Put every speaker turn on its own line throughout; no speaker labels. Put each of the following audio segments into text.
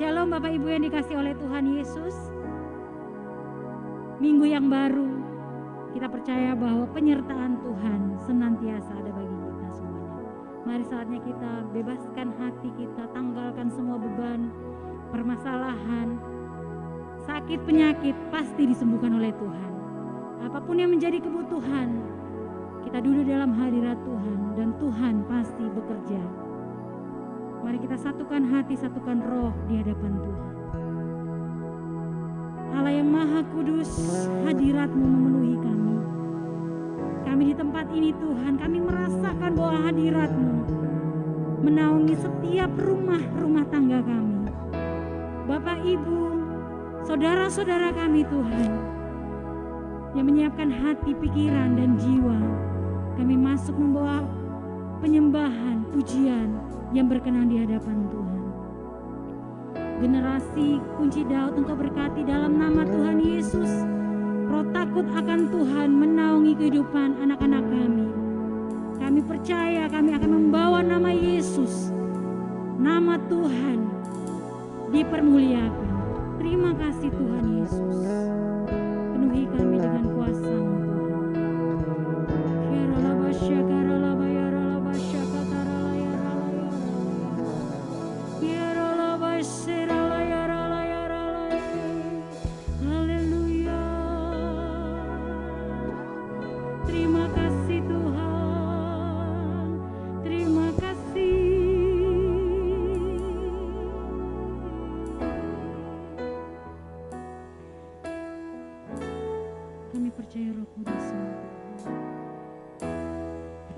Shalom Bapak Ibu yang dikasih oleh Tuhan Yesus. Minggu yang baru, kita percaya bahwa penyertaan Tuhan senantiasa ada bagi kita semuanya. Mari saatnya kita bebaskan hati kita, tanggalkan semua beban, permasalahan, sakit, penyakit pasti disembuhkan oleh Tuhan. Apapun yang menjadi kebutuhan, kita duduk dalam hadirat Tuhan dan Tuhan pasti bekerja. Mari kita satukan hati, satukan roh di hadapan Tuhan. Allah yang Maha Kudus, hadirat-Mu memenuhi kami. Kami di tempat ini Tuhan, kami merasakan bahwa hadirat-Mu menaungi setiap rumah tangga kami. Bapak, Ibu, saudara-saudara kami Tuhan, yang menyiapkan hati, pikiran, dan jiwa. Kami masuk membawa penyembahan, pujian yang berkenan di hadapan Tuhan. Generasi kunci Daud Engkau berkati dalam nama Tuhan Yesus. Roh takut akan Tuhan menaungi kehidupan anak-anak kami. Kami percaya kami akan membawa nama Yesus, nama Tuhan dipermuliakan. Terima kasih Tuhan Yesus. Penuhi kami dengan kuasa-Mu Tuhan. Terima kasih Tuhan, terima kasih. Kami percaya Roh Kudus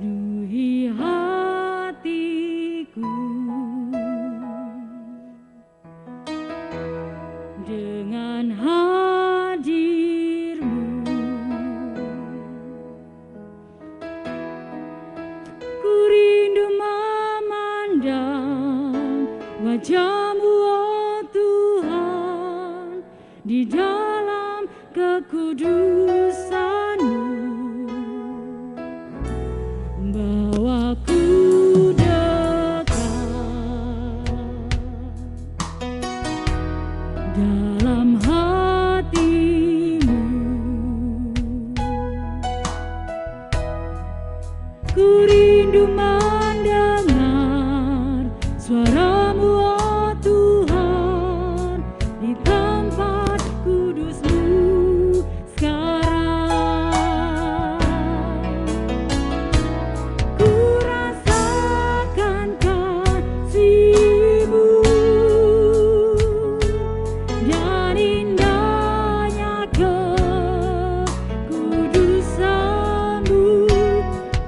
penuhi hatiku dengan hadir-Mu. Ku rindu memandang wajah-Mu, oh Tuhan, di dalam kekudusan-Mu. Bawaku dekat dalam hati-Mu. Ku rindu mendengar suara-Mu, oh Tuhan, di tempat kudus-Mu sekarang. Ku rasakan kasih-Mu dan indahnya kekudusan-Mu.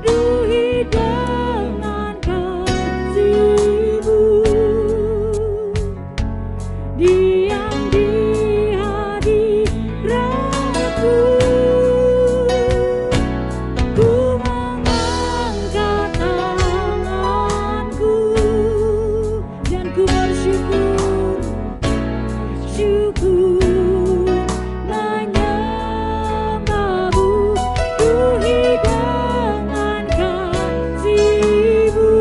Penuhi dengan kasih-Mu, diam di hadirat-Mu. Ku mengangkat tanganku dan ku bersyukur, menyembah-Mu. Penuhi dengan kasih-Mu,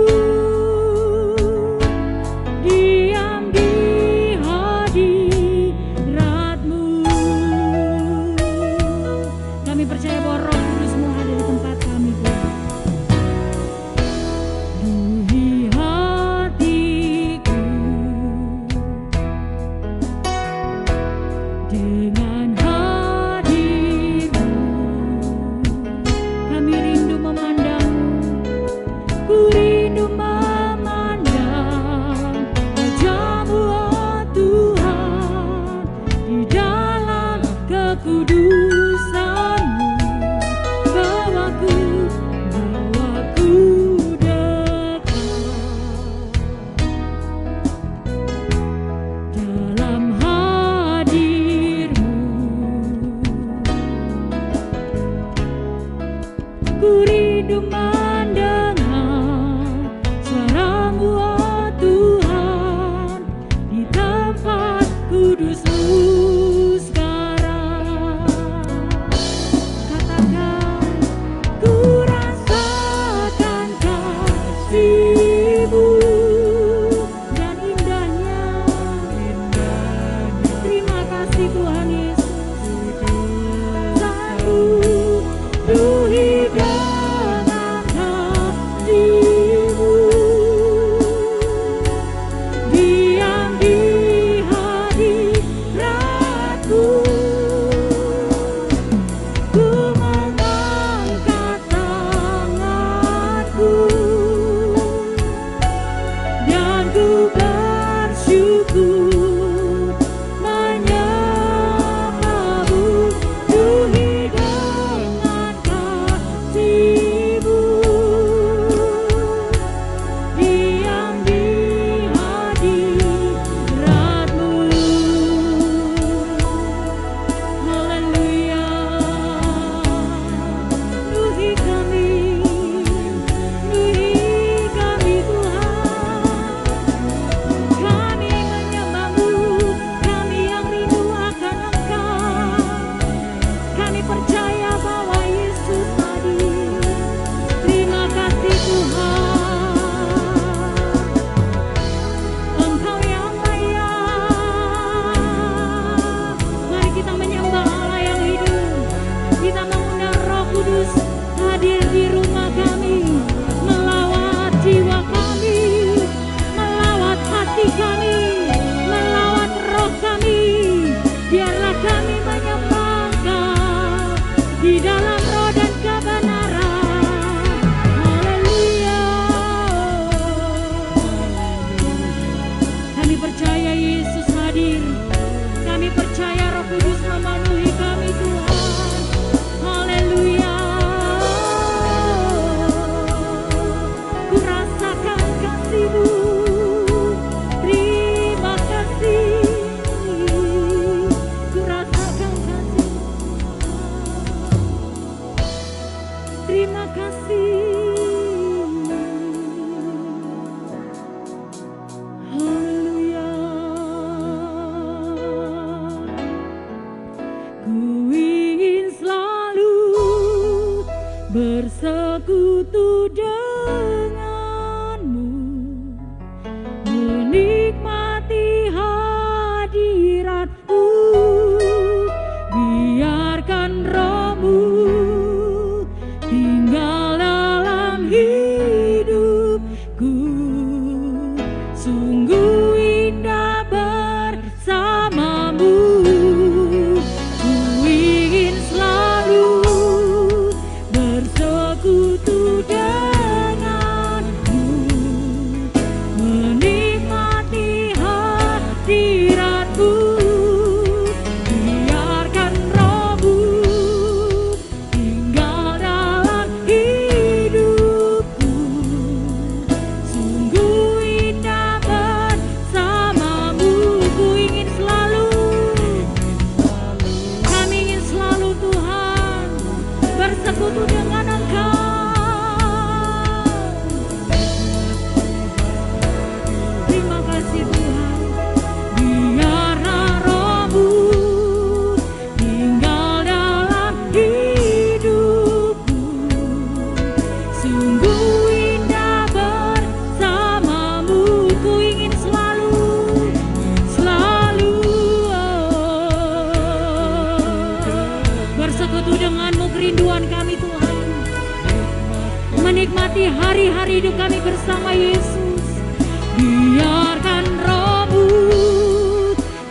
diam di hadirat-Mu. Kami percaya bahwa Roh Kudus-Mu ada di tempat kami Tuhan. Penuhi hatiku dengan hadir-Mu. Kami rindu memandang-Mu, ku rindu memandang wajah-Mu, oh Tuhan, di dalam kekudusan-Mu. Bawaku dekat dalam hadir-Mu. Ku rindu mendengar suara-Mu, oh Tuhan, di tempat kudus-Mu sekarang. Katakan, ku rasakan kasih-Mu dan indahnya Terima kasih. Haleluya. Ku ingin selalu bersekutu denganmu, menikmati hadiratmu, biarkan rohmu tinggal dalam hidupku. Sungguh indah bersamamu. Ku ingin selalu bersekutu denganmu, menikmati hadiratmu, biarkan rohmu tinggal dalam hidupku. Sungguh indah bersamamu. Ku ingin selalu, kami ingin selalu Tuhan bersekutu dengan Engkau. Terima kasih Tuhan. Biarlah rohmu tinggal dalam hidupku. Sungguh indah bersamamu. Ku ingin selalu, selalu bersekutu denganmu. Kerinduan kami Tuhan, menikmati hari-hari hidup kami bersama Yesus. Biarkan rohmu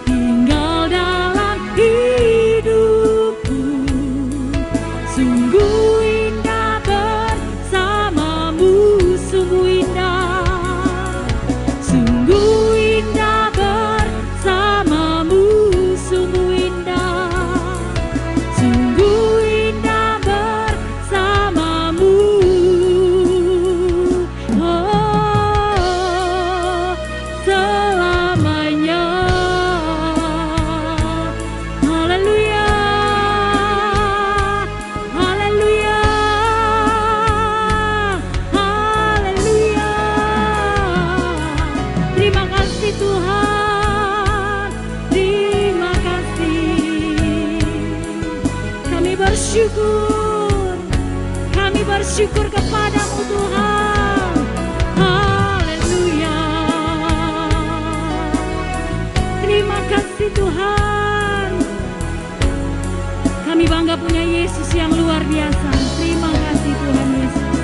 tinggal dalam hidupku. Sungguh indah bersamamu. Sungguh indah, sungguh indah bersamamu. Sungguh indah, sungguh indah bersamamu. Oh, selamanya. Haleluya, haleluya, haleluya. Terima kasih Tuhan, terima kasih. Kami bersyukur, kami bersyukur kepadamu Tuhan. Haleluya. Terima kasih Tuhan. Kami bangga punya Yesus yang luar biasa. Terima kasih Tuhan Yesus.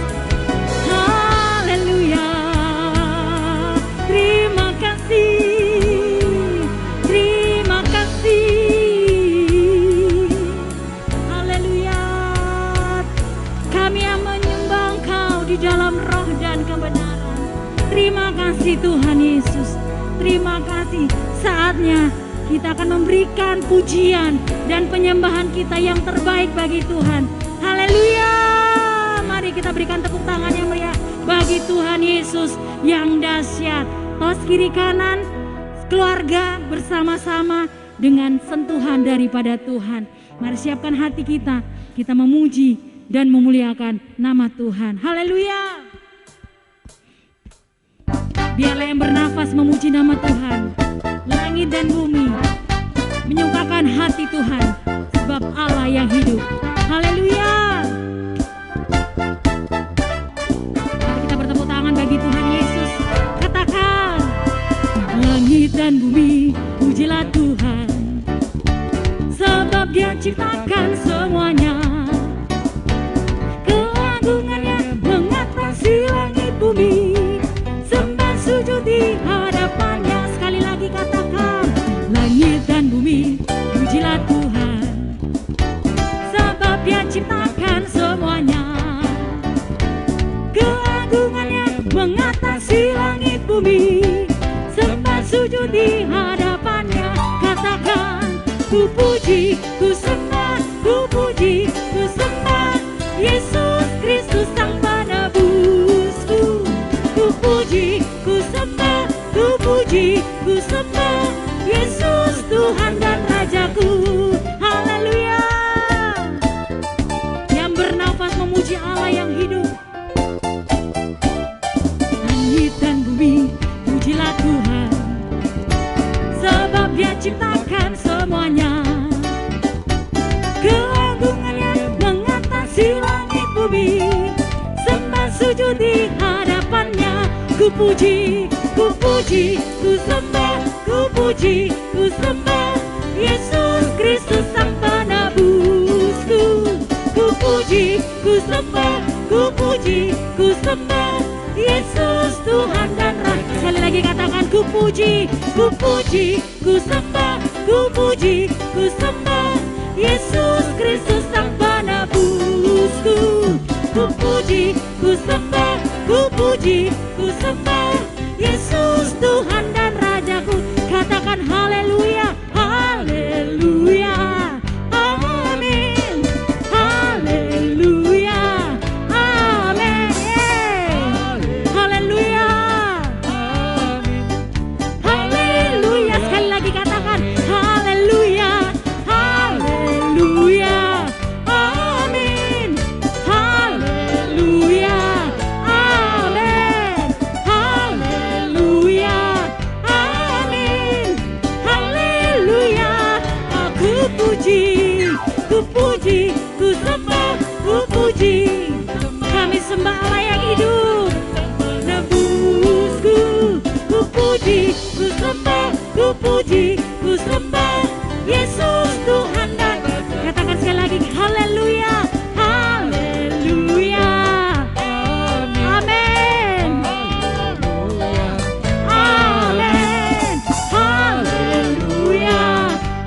Haleluya. Terima kasih, terima kasih. Haleluya. Kami yang menyembah Engkau di dalam roh dan kebenaran. Terima kasih Tuhan Yesus. Terima kasih. Saatnya kita akan memberikan pujian dan penyembahan kita yang terbaik bagi Tuhan. Haleluya. Mari kita berikan tepuk tangan yang meriah bagi Tuhan Yesus yang dahsyat. Tos kiri kanan, keluarga bersama-sama dengan sentuhan daripada Tuhan. Mari siapkan hati kita, kita memuji dan memuliakan nama Tuhan. Haleluya. Biarlah yang bernafas memuji nama Tuhan. Langit dan bumi menyukakan hati Tuhan, sebab Allah yang hidup. Haleluya. Mari kita bertepuk tangan bagi Tuhan Yesus. Katakan, langit dan bumi pujilah Tuhan, sebab Dia ciptakan semuanya. Keagungannya mengatasi langit bumi, sembah sujud di hadapannya. Sekali lagi katakan, langit dan bumi pujilah Tuhan, sebab Dia ciptakan semuanya. Keagungannya mengatasi langit bumi, sembah sujud di hadapannya. Katakan, ku puji, ku sembah, ku puji, ku sembah Yesus Kristus Sang Penebusku. Ku puji, ku sembah, ku puji, ku sembah Yesus Tuhan dan Rajaku. Haleluya. Yang bernafas memuji Dia Allah yang hidup. Langit dan bumi, pujilah Tuhan, sebab Dia ciptakan semuanya. Keagungannya mengatasi langit bumi, sembah sujud di hadapannya. Ku puji, ku puji, ku sembah, ku puji, ku sembah Yesus Kristus Sang Penebusku. Ku puji, ku sembah, ku puji, ku sembah Yesus Tuhan dan Raja. Sekali lagi katakan ku puji, ku puji, ku sembah, ku puji, ku sembah Yesus Kristus Sang Penebusku. Ku puji, ku sembah, ku puji, ku sembah Yesus Tuhan dan Rajaku. Katakan haleluya, haleluya, amin, haleluya, amin, haleluya, haleluya. Sekali lagi katakan haleluya, haleluya, amin, haleluya, amin, haleluya, amin, haleluya. Aku puji, ku puji, ku sembah, ku puji. Kami sembah Allah yang hidup, nebusku. Ku puji, ku sembah, ku puji, ku sembah Yesus Tuhan dan katakan sekali lagi haleluya, haleluya, amin, amin, haleluya,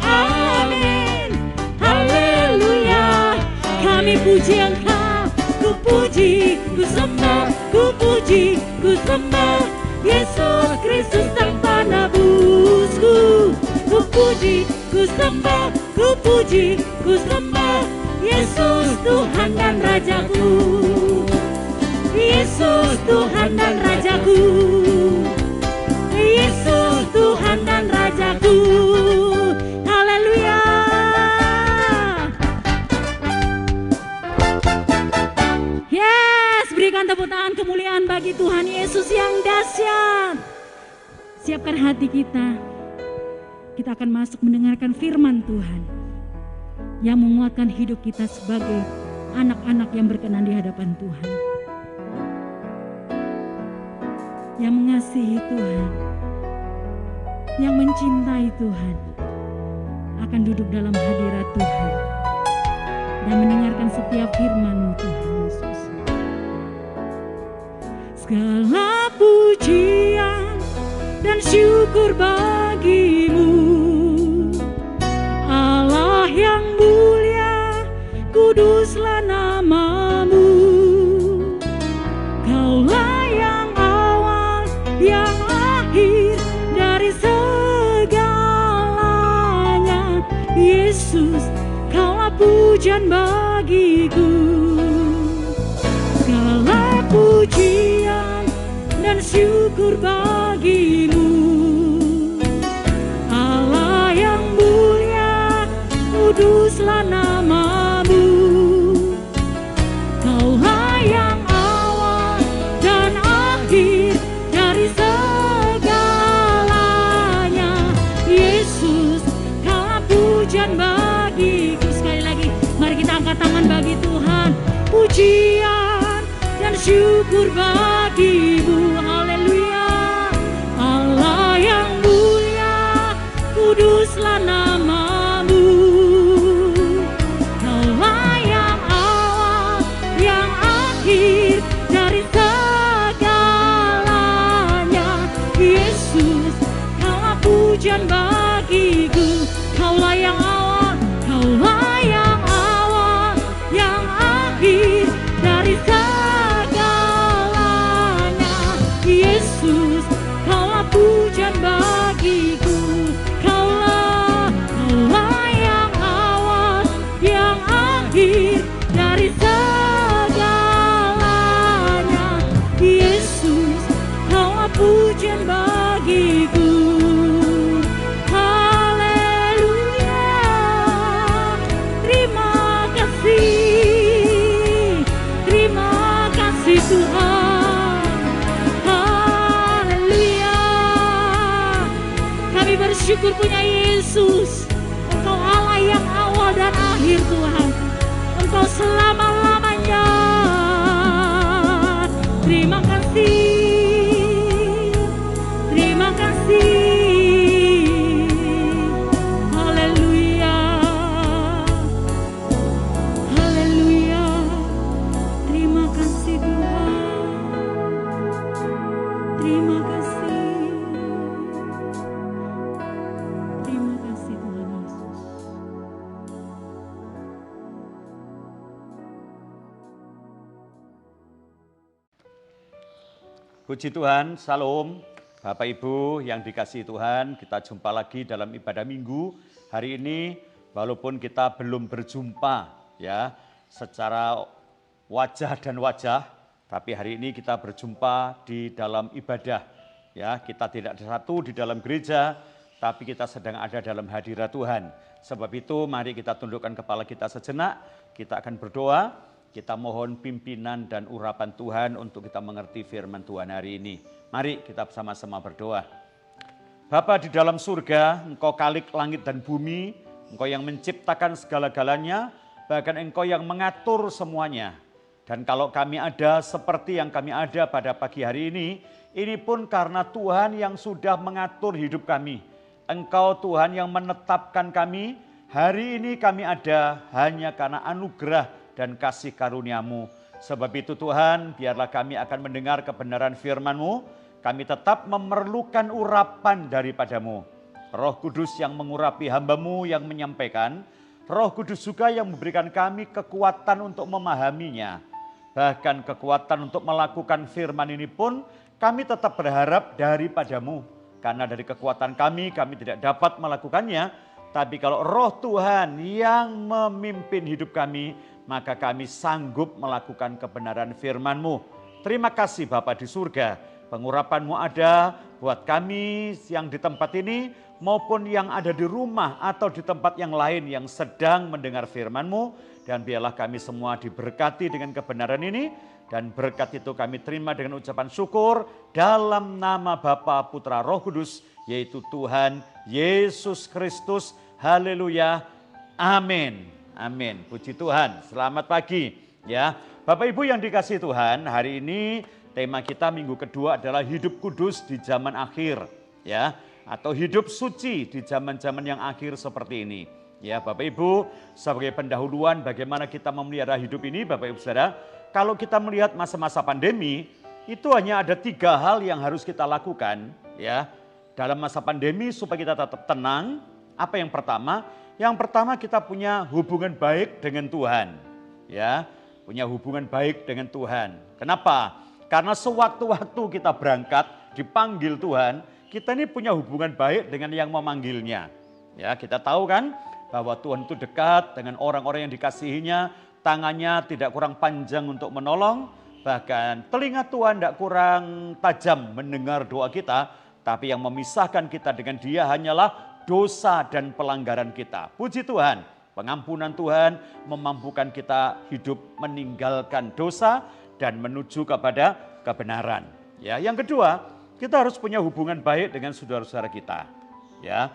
amin, haleluya. Kami puji Engkau, ku puji, ku sembah, ku puji, ku sembah Yesus Kristus Sang Penebusku. Ku puji, ku sembah, ku puji, ku sembah Yesus Tuhan dan Rajaku. Yesus Tuhan dan Rajaku, Yesus Tuhan dan Rajaku. Haleluya. Yes, berikan tepuk tangan kemuliaan bagi Tuhan Yesus yang dahsyat. Siapkan hati kita. Kita akan masuk mendengarkan firman Tuhan yang menguatkan hidup kita sebagai anak-anak yang berkenan di hadapan Tuhan, yang mengasihi Tuhan, yang mencintai Tuhan, akan duduk dalam hadirat Tuhan dan mendengarkan setiap firman-Mu Tuhan Yesus. Segala pujian dan syukur bagi-Mu, Allah yang mulia, kuduslah nama-Mu. Kaulah yang awal, yang akhir dari segalanya. Yesus, Kaulah pujian bagiku. Segala pujian dan syukur bagi-Mu, Allah yang mulia, kuduslah nama-Mu. Kaulah yang awal dan akhir dari segalanya. Yesus, Kaulah pujian bagiku. Sekali lagi, mari kita angkat tangan bagi Tuhan. Pujian dan syukur bagi-Mu. Haleluya. Allah yang mulia, kuduslah nama-Mu. Kaulah yang awal, yang akhir dari segalanya. Yesus, Kaulah pujian bagiku. Kaulah yang awal, Kaulah yang awal, yang akhir dari segalanya. bersyukur punya Yesus. Engkau Allah yang awal dan akhir Tuhan. Engkau selama-lamanya. Terima kasih. Terima kasih. Haleluya. Haleluya. Terima kasih Tuhan. Terima kasih. Terima kasih Tuhan Yesus.
Puji Tuhan, Salam. Bapak Ibu yang dikasihi Tuhan, kita jumpa lagi dalam ibadah minggu. Hari ini walaupun kita belum berjumpa ya secara wajah dan wajah, tapi hari ini kita berjumpa di dalam ibadah. Ya, kita tidak satu di dalam gereja, tapi kita sedang ada dalam hadirat Tuhan. Sebab itu mari kita tundukkan kepala kita sejenak, kita akan berdoa. Kita mohon pimpinan dan urapan Tuhan untuk kita mengerti firman Tuhan hari ini. Mari kita sama-sama berdoa. Bapa di dalam surga, Engkau Khalik langit dan bumi, Engkau yang menciptakan segala-galanya, bahkan Engkau yang mengatur semuanya. Dan kalau kami ada seperti yang kami ada pada pagi hari ini pun karena Tuhan yang sudah mengatur hidup kami. Engkau Tuhan yang menetapkan kami, hari ini kami ada hanya karena anugerah dan kasih karunia-Mu. Sebab itu Tuhan, biarlah kami akan mendengar kebenaran firman-Mu. Kami tetap memerlukan urapan daripada-Mu. Roh Kudus yang mengurapi hamba-Mu yang menyampaikan. Roh Kudus juga yang memberikan kami kekuatan untuk memahaminya. Bahkan kekuatan untuk melakukan firman ini pun kami tetap berharap daripada-Mu. Karena dari kekuatan kami tidak dapat melakukannya. Tapi kalau Roh Tuhan yang memimpin hidup kami, maka kami sanggup melakukan kebenaran firman-Mu. Terima kasih Bapa di surga, pengurapan-Mu ada buat kami yang di tempat ini maupun yang ada di rumah atau di tempat yang lain yang sedang mendengar firman-Mu. Dan biarlah kami semua diberkati dengan kebenaran ini. Dan berkat itu kami terima dengan ucapan syukur dalam nama Bapa, Putra, Roh Kudus, yaitu Tuhan Yesus Kristus. Haleluya. Amin. Amin. Puji Tuhan. Selamat pagi ya. Bapak Ibu yang dikasihi Tuhan, hari ini tema kita minggu kedua adalah hidup kudus di zaman akhir ya, atau hidup suci di zaman-zaman yang akhir seperti ini. Ya, Bapak Ibu, sebagai pendahuluan bagaimana kita memelihara hidup ini, Bapak Ibu Saudara, kalau kita melihat masa-masa pandemi, itu hanya ada 3 hal yang harus kita lakukan ya. Dalam masa pandemi supaya kita tetap tenang. Apa yang pertama? Yang pertama kita punya hubungan baik dengan Tuhan. Ya, punya hubungan baik dengan Tuhan. Kenapa? Karena sewaktu-waktu kita berangkat, dipanggil Tuhan, kita ini punya hubungan baik dengan yang memanggilnya. Ya, kita tahu kan bahwa Tuhan itu dekat dengan orang-orang yang dikasihinya, tangannya tidak kurang panjang untuk menolong, bahkan telinga Tuhan tidak kurang tajam mendengar doa kita, tapi yang memisahkan kita dengan Dia hanyalah dosa dan pelanggaran kita. Puji Tuhan, pengampunan Tuhan memampukan kita hidup meninggalkan dosa dan menuju kepada kebenaran. Ya, yang kedua, kita harus punya hubungan baik dengan saudara-saudara kita. Ya,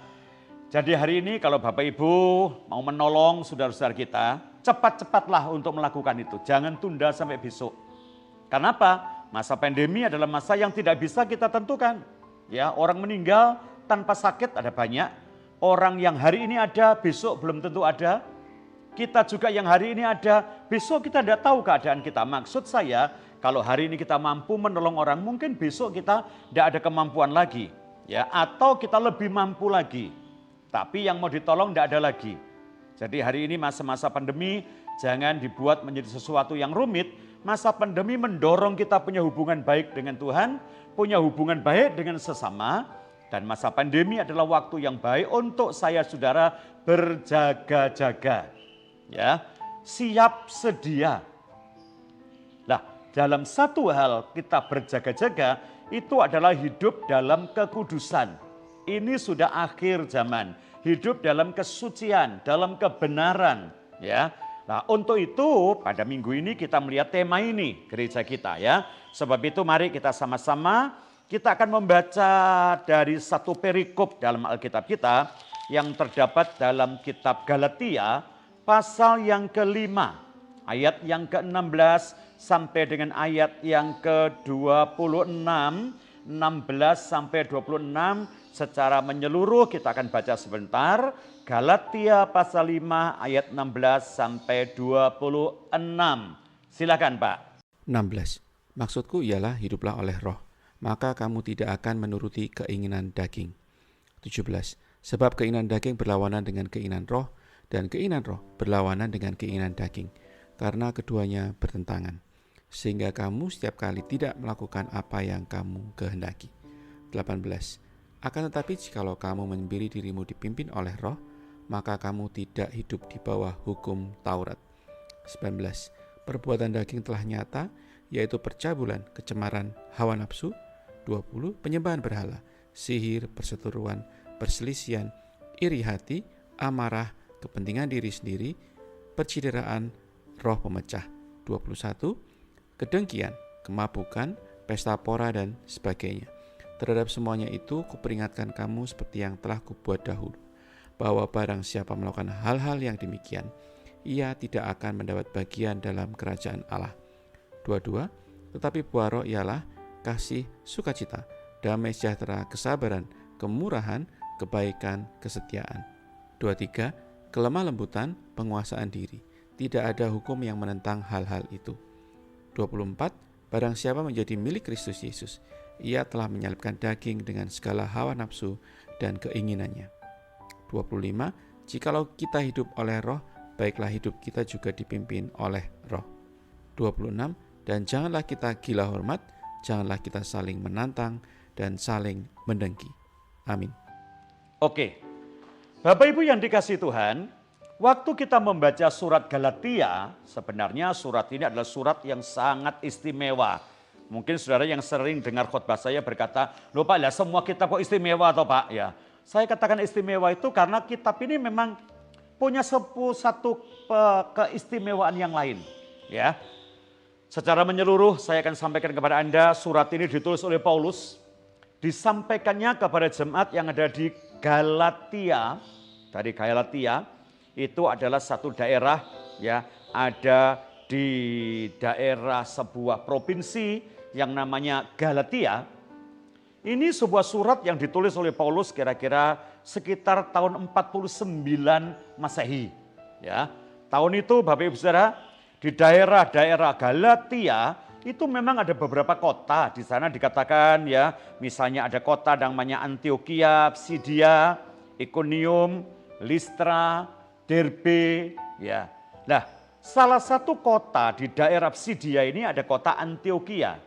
jadi hari ini kalau Bapak Ibu mau menolong saudara-saudara kita, cepat-cepatlah untuk melakukan itu. Jangan tunda sampai besok. Kenapa? Masa pandemi adalah masa yang tidak bisa kita tentukan. Ya, orang meninggal tanpa sakit ada banyak. Orang yang hari ini ada, besok belum tentu ada. Kita juga yang hari ini ada, besok kita tidak tahu keadaan kita. Maksud saya, kalau hari ini kita mampu menolong orang, mungkin besok kita tidak ada kemampuan lagi. Ya, atau kita lebih mampu lagi. Tapi yang mau ditolong tidak ada lagi. Jadi hari ini masa-masa pandemi jangan dibuat menjadi sesuatu yang rumit. Masa pandemi mendorong kita punya hubungan baik dengan Tuhan, punya hubungan baik dengan sesama. Dan masa pandemi adalah waktu yang baik untuk saya saudara berjaga-jaga. Ya, siap sedia. Nah, dalam satu hal kita berjaga-jaga itu adalah hidup dalam kekudusan. Ini sudah akhir zaman. Hidup dalam kesucian, dalam kebenaran. Ya, nah untuk itu pada minggu ini kita melihat tema ini gereja kita ya. Sebab itu mari kita sama-sama kita akan membaca dari satu perikop dalam Alkitab kita yang terdapat dalam kitab Galatia pasal yang ke-5, ayat yang ke-16 sampai dengan ayat yang ke-26, 16 sampai 26 secara menyeluruh kita akan baca sebentar. Galatia pasal 5 ayat 16 sampai 26. Silakan Pak.
16. Maksudku ialah hiduplah oleh roh, maka kamu tidak akan menuruti keinginan daging. 17. Sebab keinginan daging berlawanan dengan keinginan roh, dan keinginan roh berlawanan dengan keinginan daging, karena keduanya bertentangan. Sehingga kamu setiap kali tidak melakukan apa yang kamu kehendaki. 18. Akan tetapi jikalau kamu menyembiri dirimu dipimpin oleh roh, maka kamu tidak hidup di bawah hukum Taurat. 19. Perbuatan daging telah nyata, yaitu percabulan, kecemaran, hawa nafsu. 20. Penyembahan berhala, sihir, perseteruan, perselisihan, iri hati, amarah, kepentingan diri sendiri, percideraan, roh pemecah. 21. Kedengkian, kemabukan, pesta pora, dan sebagainya. Terhadap semuanya itu kuperingatkan kamu seperti yang telah kubuat dahulu, bahwa barang siapa melakukan hal-hal yang demikian, ia tidak akan mendapat bagian dalam kerajaan Allah. 22. Tetapi buah roh ialah kasih, sukacita, damai sejahtera, kesabaran, kemurahan, kebaikan, kesetiaan. 23. Kelemah lembutan, penguasaan diri. Tidak ada hukum yang menentang hal-hal itu. 24. Barang siapa menjadi milik Kristus Yesus, ia telah menyalibkan daging dengan segala hawa nafsu dan keinginannya. 25. Jikalau kita hidup oleh roh, baiklah hidup kita juga dipimpin oleh roh. 26. Dan janganlah kita gila hormat, janganlah kita saling menantang dan saling mendengki. Amin.
Oke, Bapak Ibu yang dikasihi Tuhan, waktu kita membaca surat Galatia, sebenarnya surat ini adalah surat yang sangat istimewa. Mungkin saudara yang sering dengar khotbah saya berkata, loh Pak, ya semua kitab kok istimewa atau Pak? Ya, saya katakan istimewa itu karena kitab ini memang punya satu keistimewaan yang lain. Ya, secara menyeluruh saya akan sampaikan kepada Anda, surat ini ditulis oleh Paulus, disampaikannya kepada jemaat yang ada di Galatia. Dari Galatia itu adalah satu daerah, ya, ada di daerah sebuah provinsi yang namanya Galatia. Ini sebuah surat yang ditulis oleh Paulus kira-kira sekitar tahun 49 Masehi. Ya, tahun itu Bapak Ibu Saudara, di daerah-daerah Galatia itu memang ada beberapa kota. Di sana dikatakan ya, misalnya ada kota namanya Antioquia, Pisidia, Iconium, Listra, Derbe, ya. Nah, salah satu kota di daerah Pisidia ini ada kota Antioquia.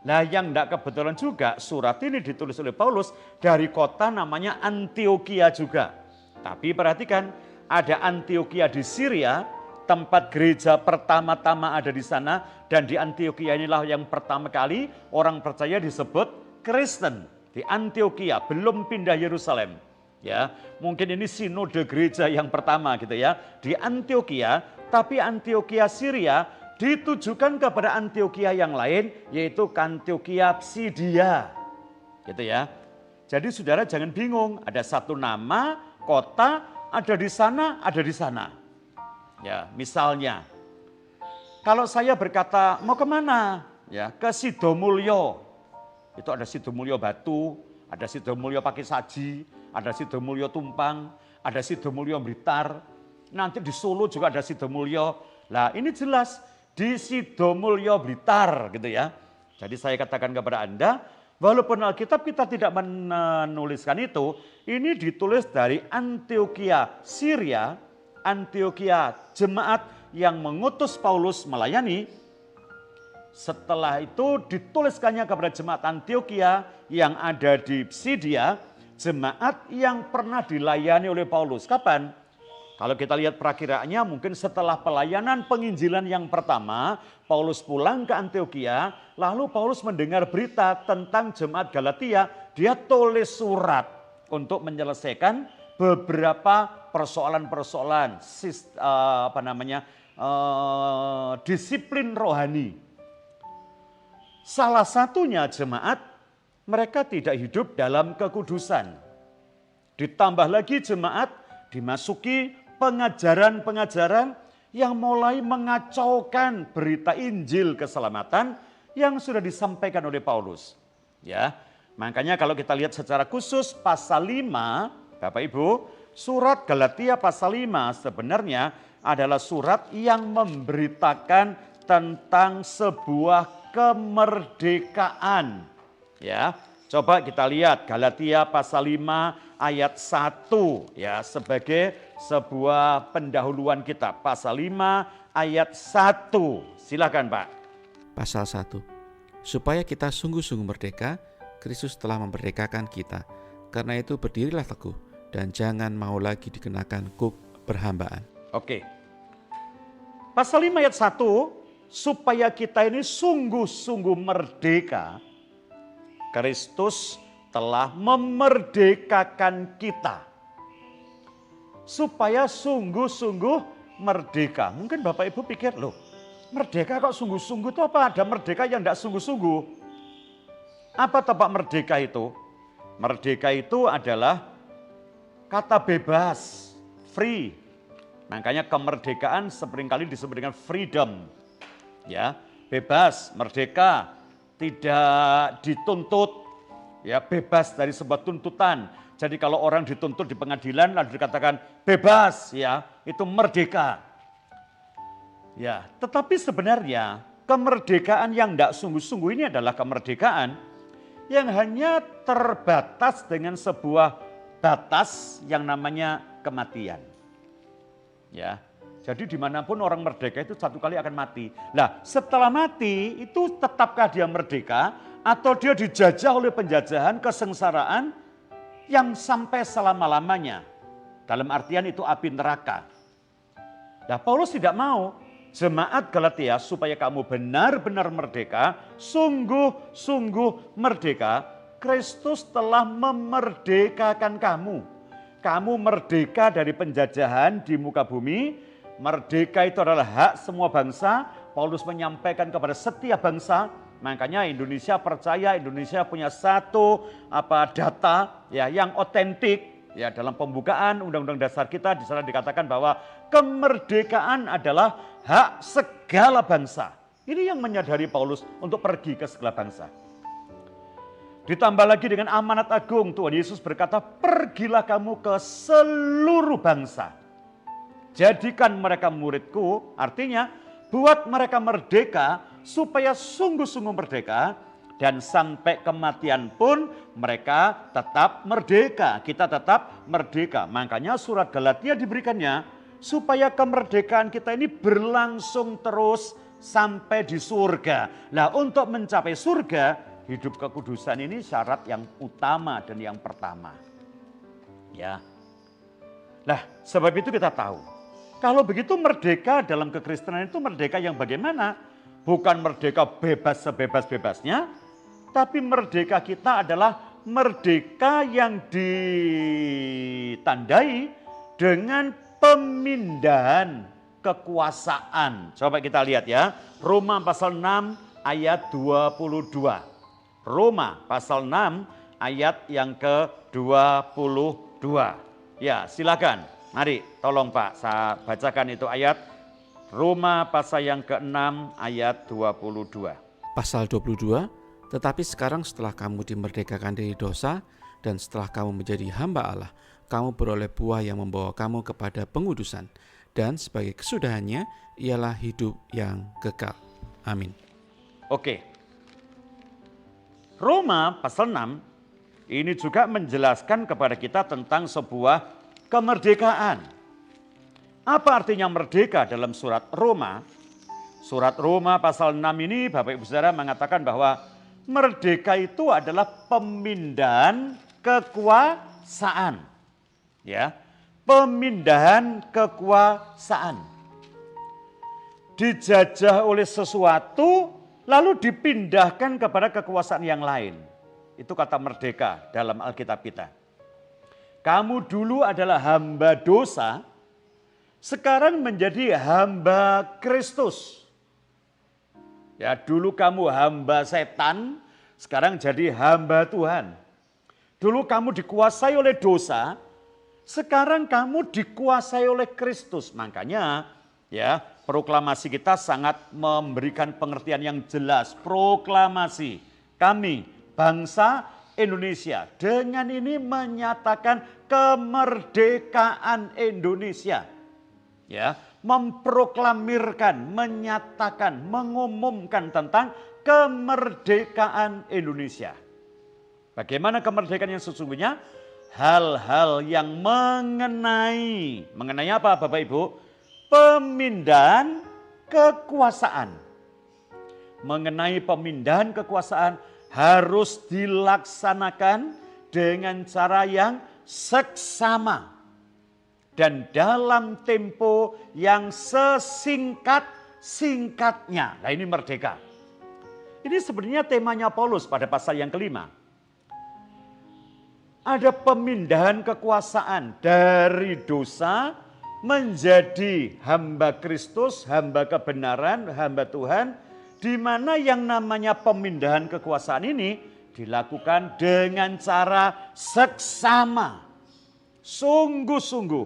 Nah, yang tidak kebetulan juga surat ini ditulis oleh Paulus dari kota namanya Antioquia juga. Tapi perhatikan, ada Antioquia di Syria, tempat gereja pertama-tama ada di sana, dan di Antioquia inilah yang pertama kali orang percaya disebut Kristen. Di Antioquia, belum pindah Yerusalem. Ya, mungkin ini sinode gereja yang pertama gitu ya. Di Antioquia, tapi Antioquia Syria ditujukan kepada Antioquia yang lain, yaitu Antioquia Pisidia. Gitu ya. Jadi saudara jangan bingung, ada satu nama, kota, ada di sana, ada di sana. Ya, misalnya, kalau saya berkata, mau kemana? Ya, ke Sidomulyo. Itu ada Sidomulyo Batu, ada Sidomulyo Pakisaji, ada Sidomulyo Tumpang, ada Sidomulyo Blitar. Nanti di Solo juga ada Sidomulyo. Nah, ini jelas di Sidomulyo Blitar gitu ya. Jadi saya katakan kepada Anda, walaupun Alkitab kita tidak menuliskan itu, ini ditulis dari Antioquia Syria, Antioquia jemaat yang mengutus Paulus melayani. Setelah itu dituliskannya kepada jemaat Antioquia yang ada di Pisidia, jemaat yang pernah dilayani oleh Paulus. Kapan? Kalau kita lihat perakiraannya mungkin setelah pelayanan penginjilan yang pertama, Paulus pulang ke Antioquia, lalu Paulus mendengar berita tentang jemaat Galatia, dia tulis surat untuk menyelesaikan beberapa persoalan-persoalan disiplin rohani. Salah satunya jemaat mereka tidak hidup dalam kekudusan. Ditambah lagi jemaat dimasuki pengajaran-pengajaran yang mulai mengacaukan berita Injil keselamatan yang sudah disampaikan oleh Paulus. Ya, makanya kalau kita lihat secara khusus pasal 5, Bapak Ibu, surat Galatia pasal 5 sebenarnya adalah surat yang memberitakan tentang sebuah kemerdekaan. Ya, coba kita lihat Galatia pasal 5 ayat 1 ya sebagai sebuah pendahuluan kita. Pasal 5 ayat 1. Silakan Pak.
Pasal 1. Supaya kita sungguh-sungguh merdeka, Kristus telah memerdekakan kita. Karena itu berdirilah teguh dan jangan mau lagi dikenakan kuk perhambaan.
Oke. Pasal 5 ayat 1, supaya kita ini sungguh-sungguh merdeka, Kristus telah memerdekakan kita. Supaya sungguh-sungguh merdeka. Mungkin Bapak Ibu pikir, loh merdeka kok sungguh-sungguh itu apa? Ada merdeka yang tidak sungguh-sungguh. Apa tempat merdeka itu? Merdeka itu adalah kata bebas, free. Makanya kemerdekaan seringkali disebut dengan freedom. Ya, bebas, merdeka, tidak dituntut. Ya, bebas dari sebuah tuntutan. Jadi kalau orang dituntut di pengadilan lalu dikatakan bebas, ya, itu merdeka. Ya, tetapi sebenarnya kemerdekaan yang tidak sungguh-sungguh ini adalah kemerdekaan yang hanya terbatas dengan sebuah batas yang namanya kematian. Ya, jadi dimanapun orang merdeka itu satu kali akan mati. Nah, setelah mati itu tetapkah dia merdeka atau dia dijajah oleh penjajahan, kesengsaraan yang sampai selama-lamanya? Dalam artian itu api neraka. Nah, Paulus tidak mau jemaat Galatia supaya kamu benar-benar merdeka, sungguh-sungguh merdeka. Kristus telah memerdekakan kamu. Kamu merdeka dari penjajahan di muka bumi. Merdeka itu adalah hak semua bangsa. Paulus menyampaikan kepada setiap bangsa. Makanya Indonesia percaya Indonesia punya satu data ya yang otentik ya dalam pembukaan Undang-Undang Dasar kita di sana dikatakan bahwa kemerdekaan adalah hak segala bangsa. Ini yang menyadari Paulus untuk pergi ke segala bangsa. Ditambah lagi dengan amanat agung, Tuhan Yesus berkata, pergilah kamu ke seluruh bangsa. Jadikan mereka muridku, artinya buat mereka merdeka supaya sungguh-sungguh merdeka. Dan sampai kematian pun mereka tetap merdeka, kita tetap merdeka. Makanya surat Galatia diberikannya supaya kemerdekaan kita ini berlangsung terus sampai di surga. Nah, untuk mencapai surga, hidup kekudusan ini syarat yang utama dan yang pertama. Ya. Nah, sebab itu kita tahu. Kalau begitu merdeka dalam kekristenan itu merdeka yang bagaimana? Bukan merdeka bebas sebebas-bebasnya, tapi merdeka kita adalah merdeka yang ditandai dengan pemindahan kekuasaan. Coba kita lihat ya, Roma pasal 6 ayat 22. Roma pasal 6 ayat yang ke-22. Ya, silakan. Mari tolong Pak, saya bacakan itu ayat Roma pasal yang ke-6 ayat 22.
Pasal 22, tetapi sekarang setelah kamu dimerdekakan dari dosa dan setelah kamu menjadi hamba Allah, kamu beroleh buah yang membawa kamu kepada pengudusan dan sebagai kesudahannya ialah hidup yang kekal. Amin.
Oke. Roma pasal 6 ini juga menjelaskan kepada kita tentang sebuah kemerdekaan. Apa artinya merdeka dalam surat Roma? Surat Roma pasal 6 ini Bapak Ibu Saudara mengatakan bahwa merdeka itu adalah pemindahan kekuasaan. Ya, pemindahan kekuasaan. Dijajah oleh sesuatu lalu dipindahkan kepada kekuasaan yang lain. Itu kata merdeka dalam Alkitab kita. Kamu dulu adalah hamba dosa, sekarang menjadi hamba Kristus. Ya, dulu kamu hamba setan, sekarang jadi hamba Tuhan. Dulu kamu dikuasai oleh dosa, sekarang kamu dikuasai oleh Kristus. Makanya ya, proklamasi kita sangat memberikan pengertian yang jelas. Proklamasi kami bangsa Indonesia dengan ini menyatakan kemerdekaan Indonesia. Ya, memproklamirkan, menyatakan, mengumumkan tentang kemerdekaan Indonesia. Bagaimana kemerdekaan yang sesungguhnya? Hal-hal yang mengenai apa Bapak Ibu? Pemindahan kekuasaan. Mengenai pemindahan kekuasaan harus dilaksanakan dengan cara yang seksama dan dalam tempo yang sesingkat-singkatnya. Nah, ini merdeka. Ini sebenarnya temanya Paulus pada pasal yang kelima. Ada pemindahan kekuasaan dari dosa menjadi hamba Kristus, hamba kebenaran, hamba Tuhan, di mana yang namanya pemindahan kekuasaan ini dilakukan dengan cara seksama, sungguh-sungguh,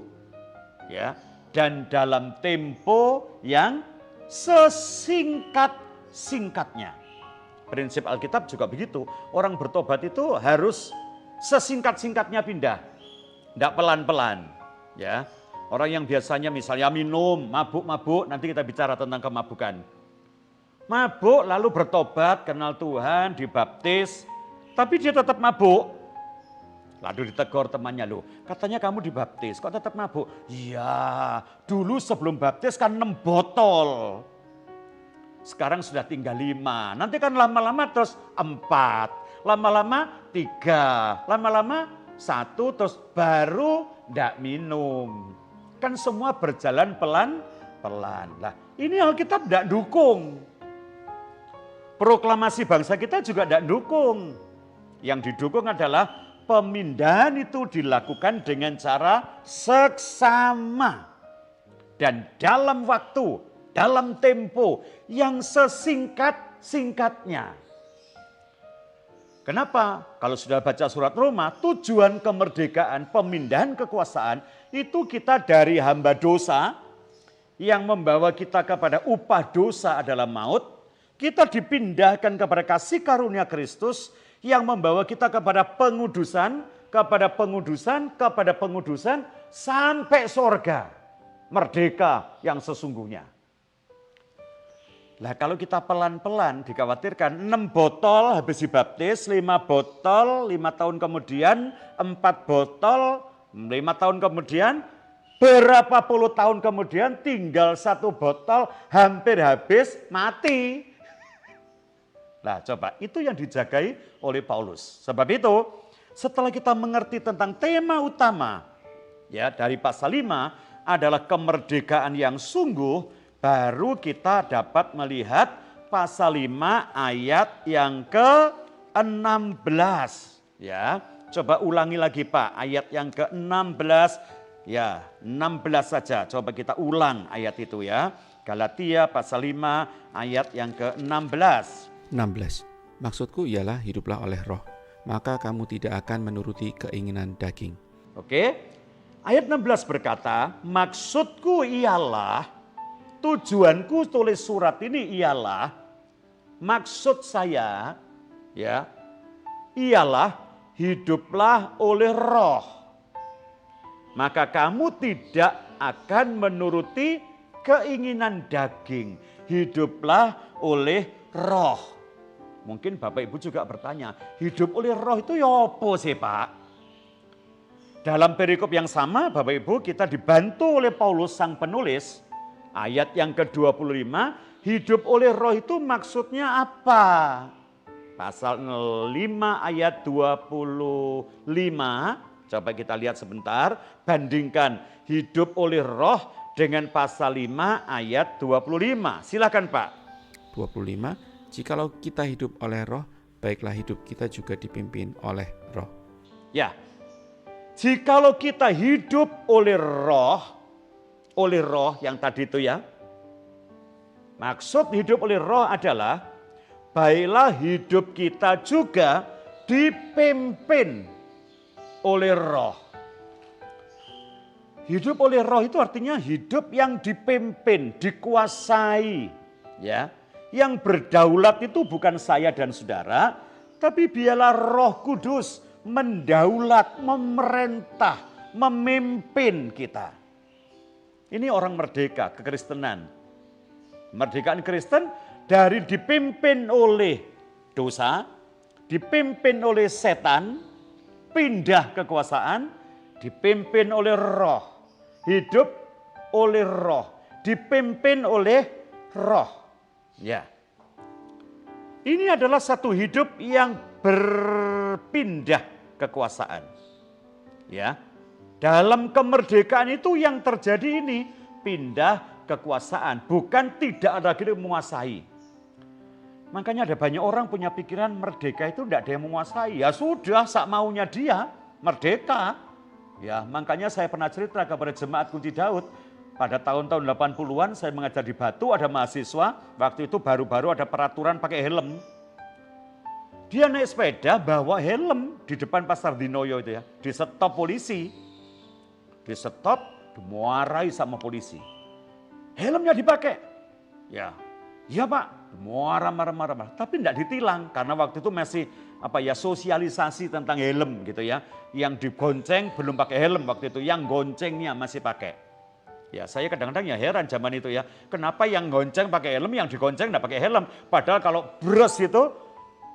ya, dan dalam tempo yang sesingkat-singkatnya. Prinsip Alkitab juga begitu. Orang bertobat itu harus sesingkat-singkatnya pindah, tidak pelan-pelan, ya. Orang yang biasanya misalnya minum, mabuk-mabuk, nanti kita bicara tentang kemabukan. Mabuk lalu bertobat, kenal Tuhan, dibaptis, tapi dia tetap mabuk. Lalu ditegur temannya, loh katanya kamu dibaptis, kok tetap mabuk? Iya, dulu sebelum baptis kan 6 botol. Sekarang sudah tinggal 5, nanti kan lama-lama terus 4. Lama-lama 3, lama-lama 1, terus baru tidak minum. Kan semua berjalan pelan-pelan. Nah, ini Alkitab tidak dukung. Proklamasi bangsa kita juga tidak dukung. Yang didukung adalah pemindahan itu dilakukan dengan cara seksama. Dan dalam waktu, dalam tempo yang sesingkat-singkatnya. Kenapa? Kalau sudah baca surat Roma, tujuan kemerdekaan, pemindahan kekuasaan, itu kita dari hamba dosa, yang membawa kita kepada upah dosa adalah maut, kita dipindahkan kepada kasih karunia Kristus, yang membawa kita kepada pengudusan, sampai sorga, merdeka yang sesungguhnya. Lah kalau kita pelan-pelan dikhawatirkan 6 botol habis dibaptis, 5 botol 5 tahun kemudian, 4 botol 5 tahun kemudian, berapa puluh tahun kemudian tinggal 1 botol hampir habis mati. Nah coba itu yang dijagai oleh Paulus. Sebab itu setelah kita mengerti tentang tema utama ya dari pasal 5 adalah kemerdekaan yang sungguh, baru kita dapat melihat pasal 5 ayat yang ke-16. Ya, coba ulangi lagi Pak, ayat yang ke-16. Ya, 16 saja. Coba kita ulang ayat itu ya. Galatia pasal 5 ayat yang ke-16.
16. Maksudku ialah hiduplah oleh roh, maka kamu tidak akan menuruti keinginan daging.
Oke. Ayat 16 berkata, maksudku ialah, tujuanku tulis surat ini ialah, maksud saya ya, ialah hiduplah oleh roh. Maka kamu tidak akan menuruti keinginan daging. Hiduplah oleh roh. Mungkin Bapak Ibu juga bertanya, hidup oleh roh itu ya apa sih Pak? Dalam perikop yang sama Bapak Ibu kita dibantu oleh Paulus sang penulis. Ayat yang ke-25, hidup oleh roh itu maksudnya apa? Pasal 5 ayat 25, coba kita lihat sebentar, bandingkan hidup oleh roh dengan pasal 5 ayat 25. Silakan Pak.
25, jikalau kita hidup oleh roh, baiklah hidup kita juga dipimpin oleh roh.
Ya, jikalau kita hidup oleh roh yang tadi itu ya. Maksud hidup oleh roh adalah baiklah hidup kita juga dipimpin oleh Roh. Hidup oleh Roh itu artinya hidup yang dipimpin, dikuasai, ya. Yang berdaulat itu bukan saya dan saudara, tapi biarlah Roh Kudus mendaulat, memerintah, memimpin kita. Ini orang merdeka kekristenan. Kemerdekaan Kristen dari dipimpin oleh dosa, dipimpin oleh setan, pindah kekuasaan, dipimpin oleh Roh, hidup oleh Roh, dipimpin oleh Roh. Ya, ini adalah satu hidup yang berpindah kekuasaan. Ya, dalam kemerdekaan itu yang terjadi ini pindah kekuasaan, bukan tidak ada lagi menguasai. Makanya ada banyak orang punya pikiran merdeka itu tidak ada yang menguasai. Ya sudah, sak maunya dia merdeka. Ya, makanya saya pernah cerita kepada jemaat Kunci Daud. Pada tahun-tahun 80-an saya mengajar di Batu, ada mahasiswa, waktu itu baru-baru ada peraturan pakai helm. Dia naik sepeda bawa helm di depan Pasar Dinoyo itu ya, di stop polisi. Di stop, dimarahi sama polisi. Helmnya dipakai. Ya, iya Pak, marah-marah. Tapi tidak ditilang karena waktu itu masih sosialisasi tentang helm gitu ya. Yang digonceng belum pakai helm waktu itu, yang goncengnya masih pakai. Ya, saya kadang-kadang ya heran zaman itu ya. Kenapa yang gonceng pakai helm, yang digonceng tidak pakai helm? Padahal kalau bres itu,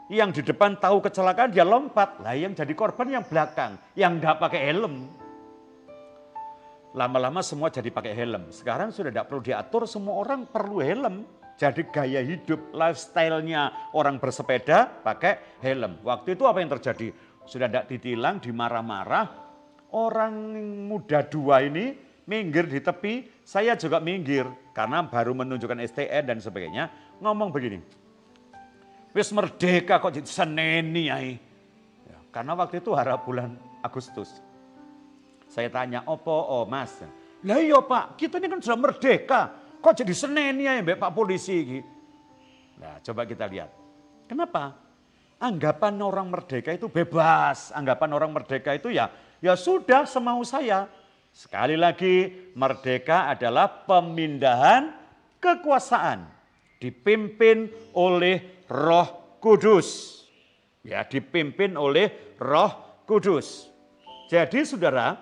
yang di depan tahu kecelakaan dia lompat. Lah yang jadi korban yang belakang, yang tidak pakai helm. Lama-lama semua jadi pakai helm. Sekarang sudah tidak perlu diatur, semua orang perlu helm. Jadi gaya hidup, lifestyle-nya orang bersepeda pakai helm. Waktu itu apa yang terjadi? Sudah tidak ditilang, dimarah-marah. Orang muda dua ini minggir di tepi, saya juga minggir. Karena baru menunjukkan STN dan sebagainya. Ngomong begini, wis merdeka kok jadi seneni ya. Karena waktu itu harap bulan Agustus. Saya tanya, oh mas? Lah iya Pak, kita ini kan sudah merdeka. Kok jadi seneni ya Mbak Pak Polisi? Nah coba kita lihat. Kenapa? Anggapan orang merdeka itu bebas. Anggapan orang merdeka itu ya sudah semau saya. Sekali lagi, merdeka adalah pemindahan kekuasaan. Dipimpin oleh Roh Kudus. Ya, dipimpin oleh Roh Kudus. Jadi saudara,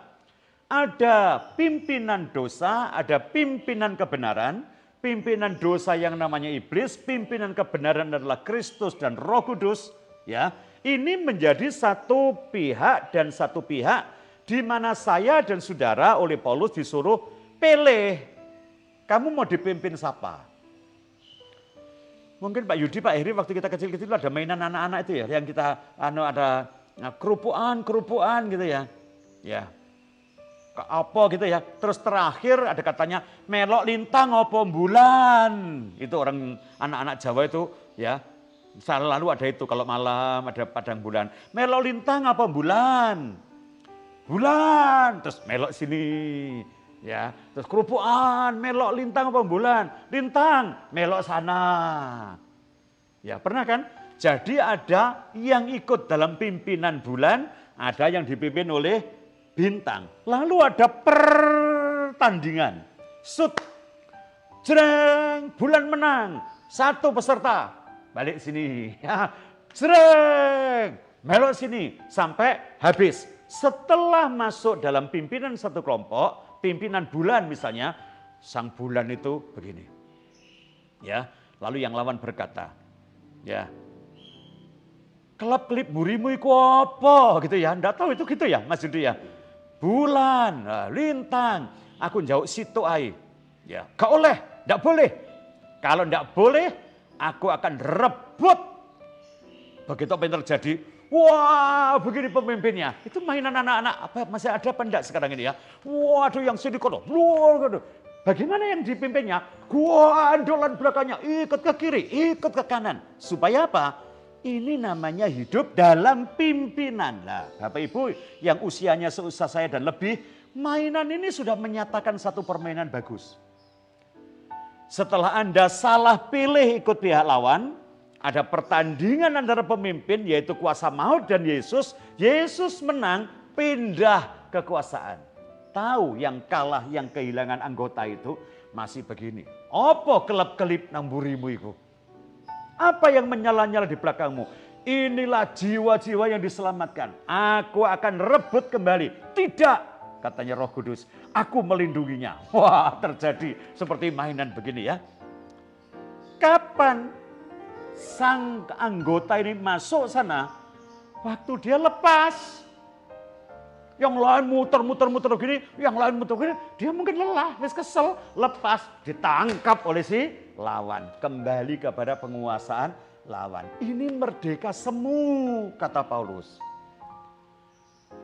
ada pimpinan dosa, ada pimpinan kebenaran. Pimpinan dosa yang namanya iblis, pimpinan kebenaran adalah Kristus dan Roh Kudus. Ya, ini menjadi satu pihak dan satu pihak di mana saya dan saudara oleh Paulus disuruh pilih. Kamu mau dipimpin siapa? Mungkin Pak Yudi, Pak Heri waktu kita kecil-kecil ada mainan anak-anak itu ya, yang kita ada kerupuan gitu ya. Ya. Apa gitu ya. Terus terakhir ada katanya melok lintang apa bulan. Itu orang anak-anak Jawa itu ya. Selalu ada itu kalau malam ada padang bulan. Melok lintang apa bulan? Bulan, terus melok sini, ya, terus kerupuan, melok lintang apa bulan, lintang, melok sana, ya pernah kan? Jadi ada yang ikut dalam pimpinan bulan, ada yang dipimpin oleh bintang, lalu ada pertandingan, jreng, bulan menang, satu peserta, balik sini, ya, jreng, melok sini, sampai habis. Setelah masuk dalam pimpinan satu kelompok, pimpinan bulan misalnya, sang bulan itu begini. Ya, lalu yang lawan berkata, ya, kelap-kelip burimu iku apa gitu ya. Enggak tahu itu gitu ya Mas Yudi ya. Bulan, lintang, aku jauh situ ai. Ya, gak oleh, enggak boleh. Kalau enggak boleh, aku akan rebut. Begitu apa yang terjadi? Wah, begini pemimpinnya. Itu mainan anak-anak apa masih ada apa enggak sekarang ini ya? Waduh, yang sini kono. Bagaimana yang dipimpinnya? Gua andolan belakangnya, ikut ke kiri, ikut ke kanan. Supaya apa? Ini namanya hidup dalam pimpinan. Lah, Bapak Ibu yang usianya seusia saya dan lebih, mainan ini sudah menyatakan satu permainan bagus. Setelah Anda salah pilih ikut pihak lawan, Ada pertandingan antara pemimpin yaitu kuasa maut dan Yesus. Yesus menang, pindah kekuasaan. Tahu yang kalah, yang kehilangan anggota itu masih begini. Apa kelap-kelip nang burimu itu? Apa yang menyala-nyala di belakangmu? Inilah jiwa-jiwa yang diselamatkan. Aku akan rebut kembali. Tidak, katanya Roh Kudus. Aku melindunginya. Wah, terjadi seperti mainan begini ya. Kapan sang anggota ini masuk sana? Waktu dia lepas. Yang lain muter-muter gini, yang lain muter gini, dia mungkin lelah, wis kesel, lepas, ditangkap oleh si lawan. Kembali kepada penguasaan lawan. Ini merdeka semu, kata Paulus.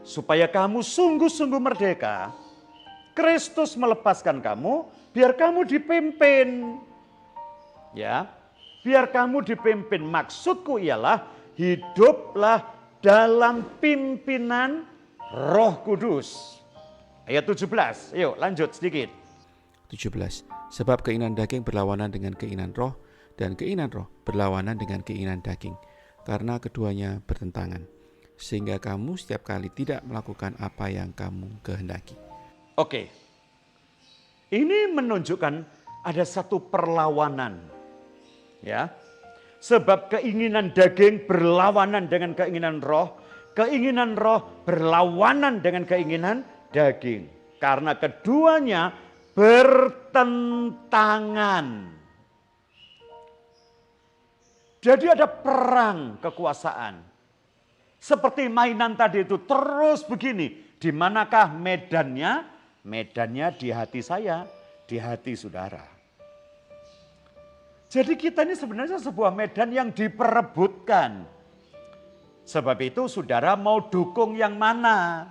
Supaya kamu sungguh-sungguh merdeka, Kristus melepaskan kamu, biar kamu dipimpin. Ya, biar kamu dipimpin. Maksudku ialah hiduplah dalam pimpinan Roh Kudus. Ayat 17, yuk lanjut sedikit.
17. Sebab keinginan daging berlawanan dengan keinginan roh, dan keinginan roh berlawanan dengan keinginan daging, karena keduanya bertentangan. Sehingga kamu setiap kali tidak melakukan apa yang kamu kehendaki.
Oke, ini menunjukkan ada satu perlawanan. Ya, sebab keinginan daging berlawanan dengan keinginan roh, keinginan roh berlawanan dengan keinginan daging. Karena keduanya bertentangan. Jadi ada perang kekuasaan. Seperti mainan tadi itu terus begini. Di manakah medannya? Medannya di hati saya, di hati saudara. Jadi kita ini sebenarnya sebuah medan yang diperebutkan. Sebab itu saudara mau dukung yang mana?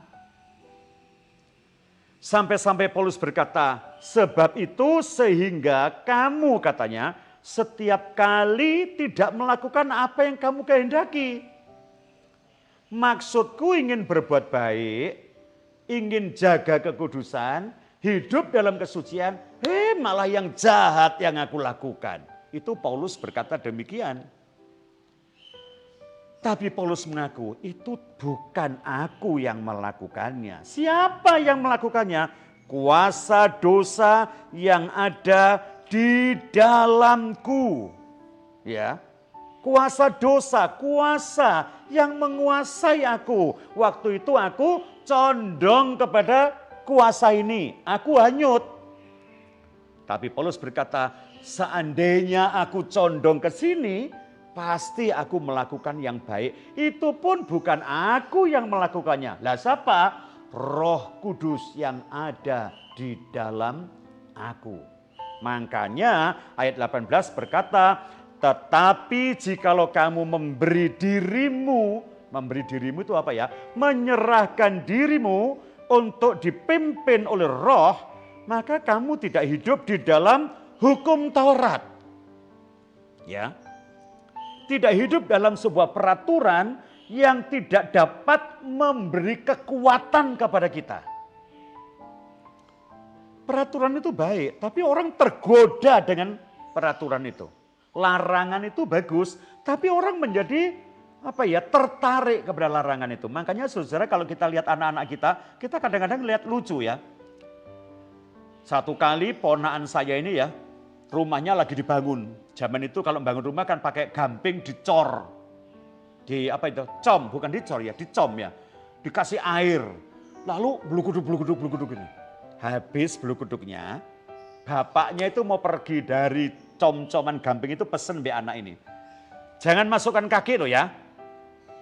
Sampai-sampai Paulus berkata, sebab itu sehingga kamu katanya setiap kali tidak melakukan apa yang kamu kehendaki. Maksudku ingin berbuat baik, ingin jaga kekudusan, hidup dalam kesucian, malah yang jahat yang aku lakukan. Itu Paulus berkata demikian. Tapi Paulus mengaku itu bukan aku yang melakukannya. Siapa yang melakukannya? Kuasa dosa yang ada di dalamku. Ya. Kuasa dosa, kuasa yang menguasai aku. Waktu itu aku condong kepada kuasa ini. Aku hanyut. Tapi Paulus berkata, seandainya aku condong ke sini, pasti aku melakukan yang baik. Itu pun bukan aku yang melakukannya. Lah siapa? Roh Kudus yang ada di dalam aku. Makanya ayat 18 berkata, tetapi jikalau kamu memberi dirimu itu apa ya? Menyerahkan dirimu untuk dipimpin oleh roh, maka kamu tidak hidup di dalam hukum Taurat. Ya. Tidak hidup dalam sebuah peraturan yang tidak dapat memberi kekuatan kepada kita. Peraturan itu baik, tapi orang tergoda dengan peraturan itu. Larangan itu bagus, tapi orang menjadi tertarik kepada larangan itu. Makanya saudara kalau kita lihat anak-anak kita kadang-kadang lihat lucu ya. Satu kali ponakan saya ini ya, rumahnya lagi dibangun. Zaman itu kalau bangun rumah kan pakai gamping dicor. Com, bukan dicor ya, dicom ya. Dikasih air. Lalu bluguduk ini. Habis bluguduknya, bapaknya itu mau pergi dari com-coman gamping itu pesen be anak ini. Jangan masukkan kaki loh ya.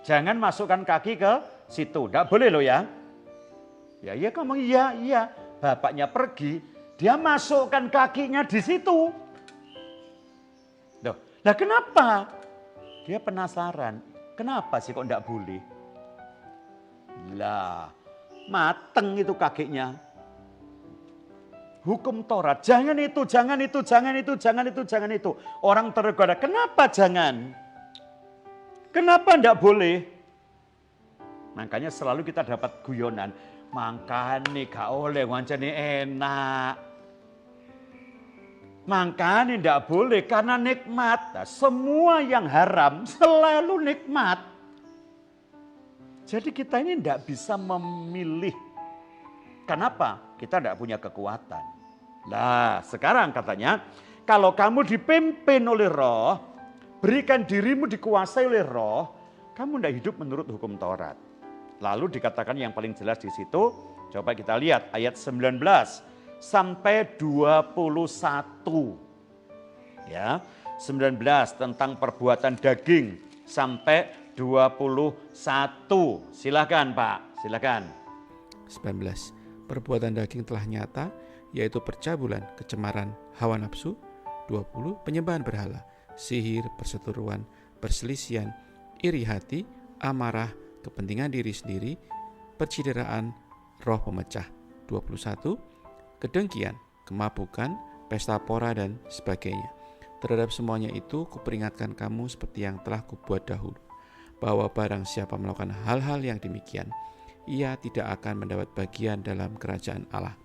Jangan masukkan kaki ke situ. Enggak boleh loh ya. Ya kamu iya. Bapaknya pergi, dia masukkan kakinya di situ. Nah kenapa? Dia penasaran, kenapa sih kok enggak boleh? Lah, mateng itu kakinya. Hukum Taurat, jangan itu. Orang tergoda, kenapa jangan? Kenapa enggak boleh? Makanya selalu kita dapat guyonan, makanya gak oleh wancane enak. Makanya tidak boleh karena nikmat. Nah, semua yang haram selalu nikmat. Jadi kita ini tidak bisa memilih. Kenapa? Kita tidak punya kekuatan. Nah sekarang katanya, kalau kamu dipimpin oleh Roh, berikan dirimu dikuasai oleh Roh, kamu tidak hidup menurut hukum Taurat. Lalu dikatakan yang paling jelas di situ, coba kita lihat ayat 19 sampai 21. Ya, 19 tentang perbuatan daging sampai 21. Silakan Pak, silakan.
19. Perbuatan daging telah nyata, yaitu percabulan, kecemaran, hawa nafsu. 20. Penyembahan berhala, sihir, perseteruan, perselisihan, iri hati, amarah, kepentingan diri sendiri, percideraan, roh pemecah. 21. Kedengkian, kemabukan, pesta pora dan sebagainya. Terhadap semuanya itu kuperingatkan kamu seperti yang telah kubuat dahulu, bahwa barang siapa melakukan hal-hal yang demikian, ia tidak akan mendapat bagian dalam kerajaan Allah.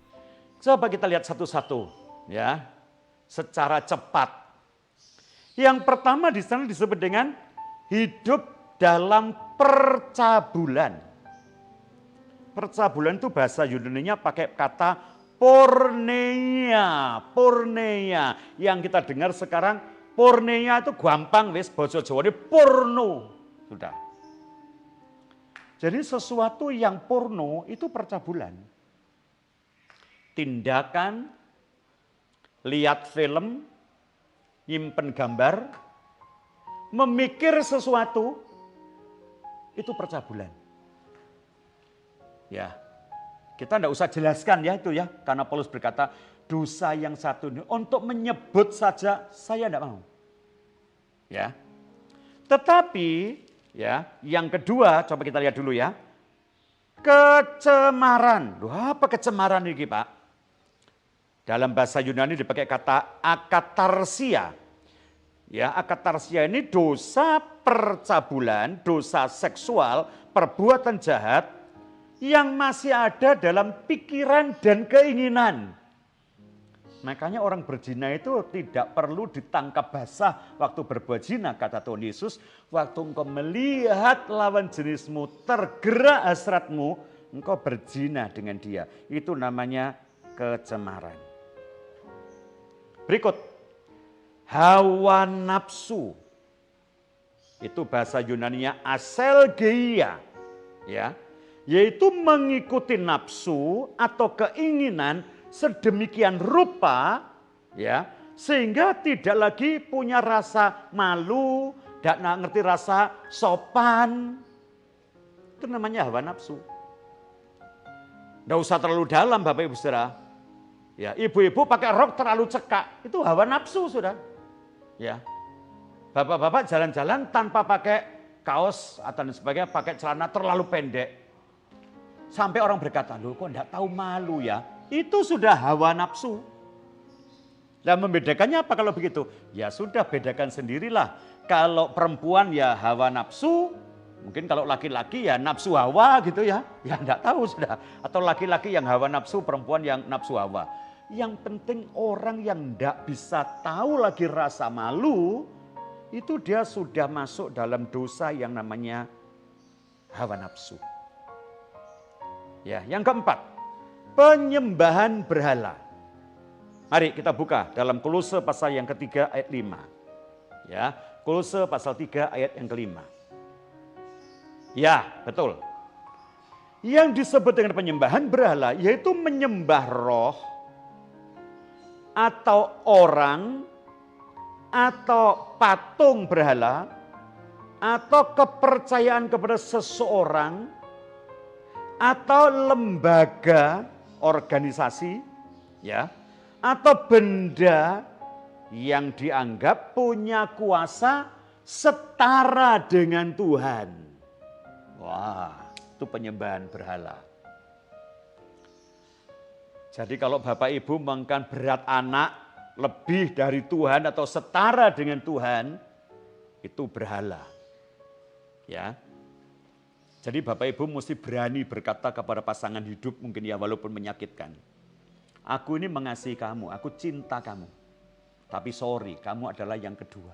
Coba kita lihat satu-satu ya, secara cepat. Yang pertama di sana disebut dengan hidup dalam percabulan. Percabulan itu bahasa Yunaninya pakai kata porneia. Porneia yang kita dengar sekarang, porneia itu gampang wis basa Jawane porno. Sudah. Jadi sesuatu yang porno itu percabulan. Tindakan, lihat film, nyimpen gambar, memikir sesuatu, itu percabulan. Ya, kita tidak usah jelaskan ya itu ya, karena Paulus berkata, dosa yang satu ini untuk menyebut saja saya tidak mau. Ya, tetapi ya, yang kedua, coba kita lihat dulu ya. Kecemaran. Loh, apa kecemaran ini Pak? Dalam bahasa Yunani dipakai kata akatarsia. Ya, akatarsia ini dosa percabulan, dosa seksual, perbuatan jahat yang masih ada dalam pikiran dan keinginan. Makanya orang berzina itu tidak perlu ditangkap basah waktu berbuat zina, kata Tuhan Yesus. Waktu engkau melihat lawan jenismu, tergerak hasratmu, engkau berzina dengan dia. Itu namanya kecemaran. Berikut, hawa nafsu. Itu bahasa Yunaninya aselgeia. Ya, yaitu mengikuti nafsu atau keinginan sedemikian rupa ya sehingga tidak lagi punya rasa malu, tidak ngerti rasa sopan. Itu namanya hawa nafsu. Tidak usah terlalu dalam Bapak Ibu Saudara. Ya, ibu-ibu pakai rok terlalu cekak, itu hawa nafsu sudah. Ya. Bapak-bapak jalan-jalan tanpa pakai kaos atau sebagainya, pakai celana terlalu pendek. Sampai orang berkata, "Loh kok enggak tahu malu ya?" Itu sudah hawa nafsu. Dan membedakannya apa kalau begitu? Ya sudah, bedakan sendirilah. Kalau perempuan ya hawa nafsu, mungkin kalau laki-laki ya nafsu hawa gitu ya. Ya enggak tahu sudah. Atau laki-laki yang hawa nafsu, perempuan yang nafsu hawa. Yang penting orang yang enggak bisa tahu lagi rasa malu, itu dia sudah masuk dalam dosa yang namanya hawa nafsu. Ya, yang keempat, penyembahan berhala. Mari kita buka dalam Kolose pasal yang ketiga ayat 5. Ya, Kolose pasal 3 ayat yang kelima. Ya, betul. Yang disebut dengan penyembahan berhala yaitu menyembah roh atau orang atau patung berhala atau kepercayaan kepada seseorang atau lembaga, organisasi, ya, atau benda yang dianggap punya kuasa setara dengan Tuhan. Wah, itu penyembahan berhala. Jadi kalau Bapak Ibu mengangkat berat anak lebih dari Tuhan atau setara dengan Tuhan, itu berhala. Ya. Jadi Bapak Ibu mesti berani berkata kepada pasangan hidup mungkin ya walaupun menyakitkan. Aku ini mengasihi kamu, aku cinta kamu. Tapi sorry, kamu adalah yang kedua.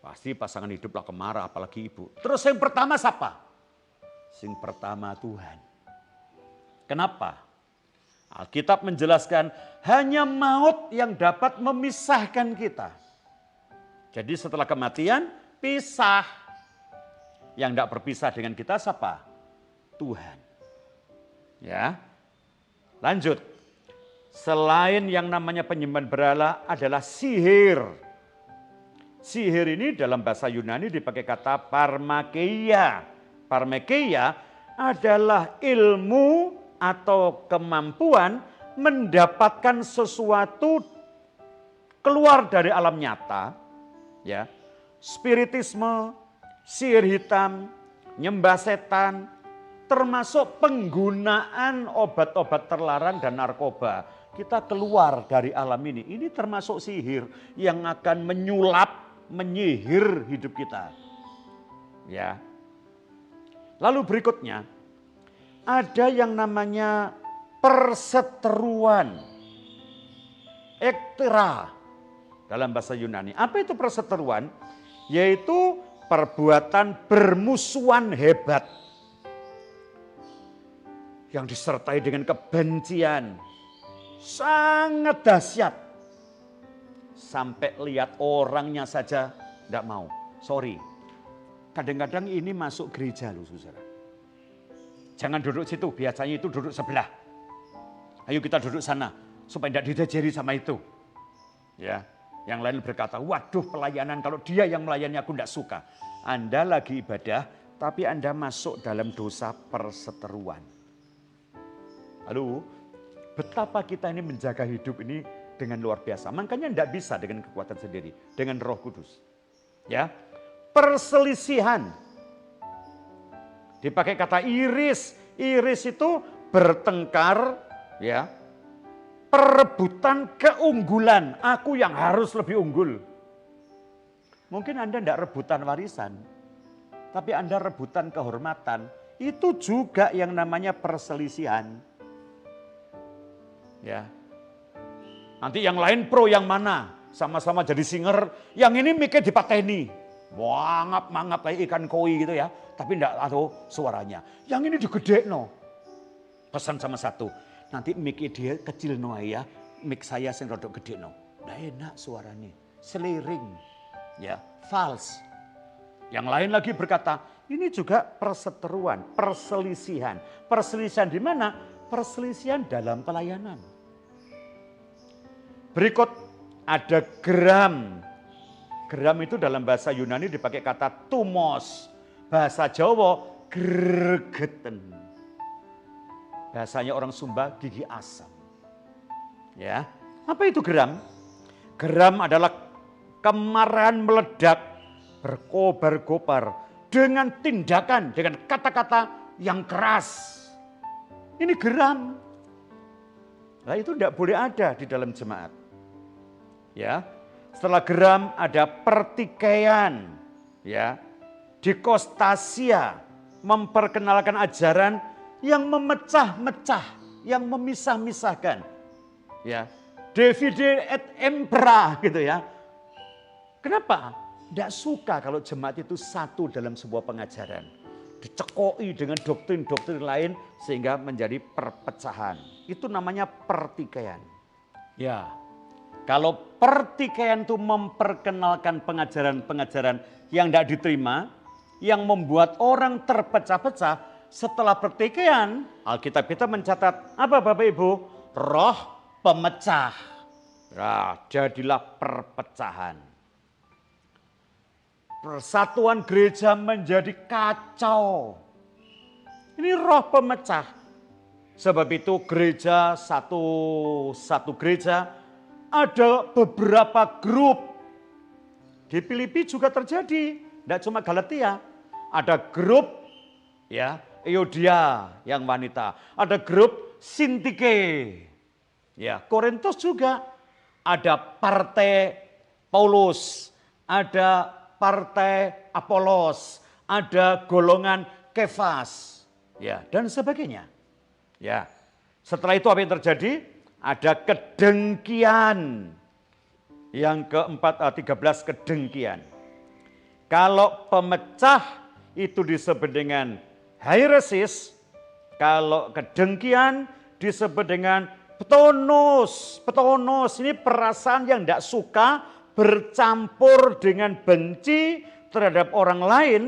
Pasti pasangan hiduplah kemarah, apalagi ibu. Terus yang pertama siapa? Yang pertama Tuhan. Kenapa? Alkitab menjelaskan hanya maut yang dapat memisahkan kita. Jadi setelah kematian, pisah. Yang tidak berpisah dengan kita siapa? Tuhan. Ya. Lanjut. Selain yang namanya penyembahan berhala adalah sihir. Sihir ini dalam bahasa Yunani dipakai kata parmakeia. Parmakeia adalah ilmu atau kemampuan mendapatkan sesuatu keluar dari alam nyata. Ya. Spiritisme, sihir hitam, nyembah setan, termasuk penggunaan obat-obat terlarang dan narkoba. Kita keluar dari alam ini. Ini termasuk sihir yang akan menyulap, menyihir hidup kita. Ya. Lalu berikutnya, ada yang namanya perseteruan. Ektera dalam bahasa Yunani. Apa itu perseteruan? Yaitu perbuatan bermusuhan hebat. Yang disertai dengan kebencian. Sangat dahsyat. Sampai lihat orangnya saja tidak mau. Sorry. Kadang-kadang ini masuk gereja loh saudara. Jangan duduk situ, biasanya itu duduk sebelah. Ayo kita duduk sana, supaya tidak didajari sama itu. Ya, yang lain berkata, waduh pelayanan, kalau dia yang melayani aku tidak suka. Anda lagi ibadah, tapi Anda masuk dalam dosa perseteruan. Lalu, betapa kita ini menjaga hidup ini dengan luar biasa. Makanya tidak bisa dengan kekuatan sendiri, dengan Roh Kudus. Ya, perselisihan. Dipakai kata iris. Iris itu bertengkar, ya. Perebutan keunggulan. Aku yang harus lebih unggul. Mungkin Anda tidak rebutan warisan, tapi Anda rebutan kehormatan. Itu juga yang namanya perselisihan. Ya. Nanti yang lain pro yang mana? Sama-sama jadi singer, yang ini mikir dipateni. Mangap-mangap kayak ikan koi gitu ya. Tapi enggak tahu suaranya. Yang ini digedekno. Pesan sama satu. Nanti mic dia kecil no ya. Mic saya sing rodok gede no. Nggak enak suaranya. Seliring. Ya, false. Yang lain lagi berkata, ini juga perseteruan, perselisihan. Perselisihan di mana? Perselisihan dalam pelayanan. Berikut ada geram. Geram itu dalam bahasa Yunani dipakai kata tumos. Bahasa Jawa gregeten. Bahasanya orang Sumba gigi asam. Ya, apa itu geram? Geram adalah kemarahan meledak, berkobar-kobar dengan tindakan, dengan kata-kata yang keras. Ini geram. Nah, itu tidak boleh ada di dalam jemaat. Ya, setelah geram ada pertikaian, ya, dikostasia, memperkenalkan ajaran yang memecah-mecah, yang memisah-misahkan, ya, divide et impera gitu ya. Kenapa? Tidak suka kalau jemaat itu satu dalam sebuah pengajaran, dicekoi dengan doktrin-doktrin lain sehingga menjadi perpecahan. Itu namanya pertikaian. Ya. Kalau pertikaian itu memperkenalkan pengajaran-pengajaran yang tidak diterima, yang membuat orang terpecah-pecah, setelah pertikaian, Alkitab kita mencatat, apa Bapak Ibu? Roh pemecah. Nah, jadilah perpecahan. Persatuan gereja menjadi kacau. Ini roh pemecah. Sebab itu gereja, satu gereja, ada beberapa grup. Di Filipi juga terjadi, tidak cuma Galatia. Ada grup ya Euodia yang wanita, ada grup Sintike. Ya, Korintus juga ada partai Paulus, ada partai Apolos, ada golongan Kefas, ya, dan sebagainya. Ya. Setelah itu apa yang terjadi? Ada kedengkian. Yang keempat, 13 kedengkian. Kalau pemecah itu disebut dengan heresis, kalau kedengkian disebut dengan petonus. Petonus ini perasaan yang tidak suka bercampur dengan benci terhadap orang lain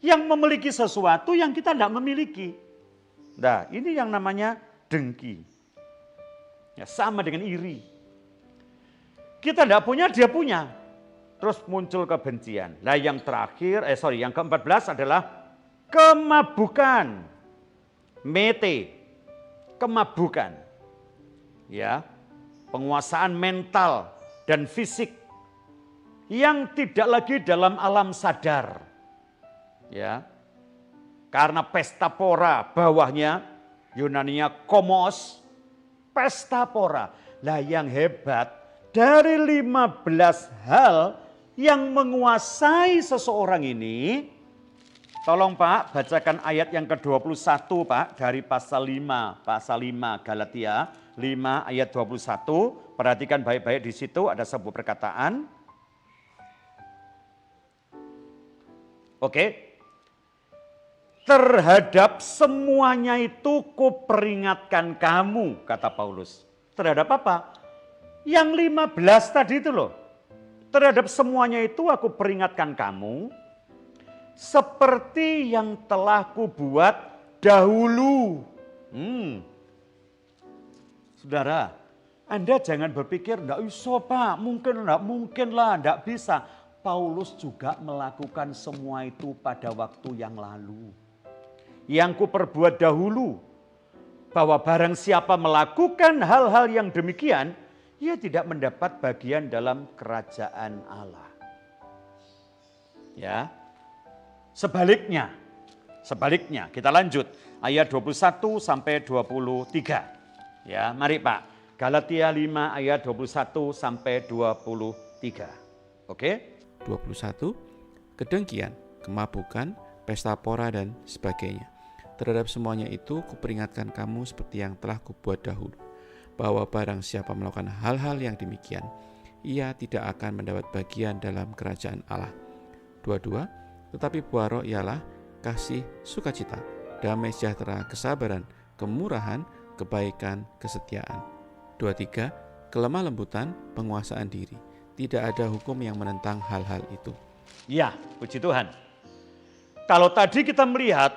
yang memiliki sesuatu yang kita tidak memiliki. Nah, ini yang namanya dengki. Ya, sama dengan iri. Kita tidak punya, dia punya. Terus muncul kebencian. Nah, yang terakhir, yang ke-14 adalah kemabukan. Mete, kemabukan. Ya, penguasaan mental dan fisik yang tidak lagi dalam alam sadar. Ya, karena pesta pora, bawahnya Yunaninya komos, pesta pora. Lah yang hebat, dari 15 hal yang menguasai seseorang ini, tolong Pak bacakan ayat yang ke-21 Pak, dari pasal 5 Galatia 5 ayat 21. Perhatikan baik-baik, di situ ada sebuah perkataan. Oke. Terhadap semuanya itu kuperingatkan kamu, kata Paulus. Terhadap apa? Yang 15 tadi itu loh. Terhadap semuanya itu aku peringatkan kamu, seperti yang telah kubuat dahulu. Saudara, Anda jangan berpikir, enggak bisa Pak, mungkin lah, enggak bisa. Paulus juga melakukan semua itu pada waktu yang lalu. Yang kuperbuat dahulu, bahwa barang siapa melakukan hal-hal yang demikian, ia tidak mendapat bagian dalam kerajaan Allah. Ya, sebaliknya kita lanjut ayat 21 sampai 23. Ya, mari Pak, Galatia 5 ayat 21 sampai 23. Oke?
21. Kedengkian, kemabukan, pesta pora dan sebagainya. Terhadap semuanya itu kuperingatkan kamu seperti yang telah kubuat dahulu, bahwa barang siapa melakukan hal-hal yang demikian, ia tidak akan mendapat bagian dalam kerajaan Allah. 22. Tetapi buah roh ialah kasih, sukacita, damai sejahtera, kesabaran, kemurahan, kebaikan, kesetiaan. 23. Kelemah lembutan, penguasaan diri. Tidak ada hukum yang menentang hal-hal itu.
Ya, puji Tuhan. Kalau tadi kita melihat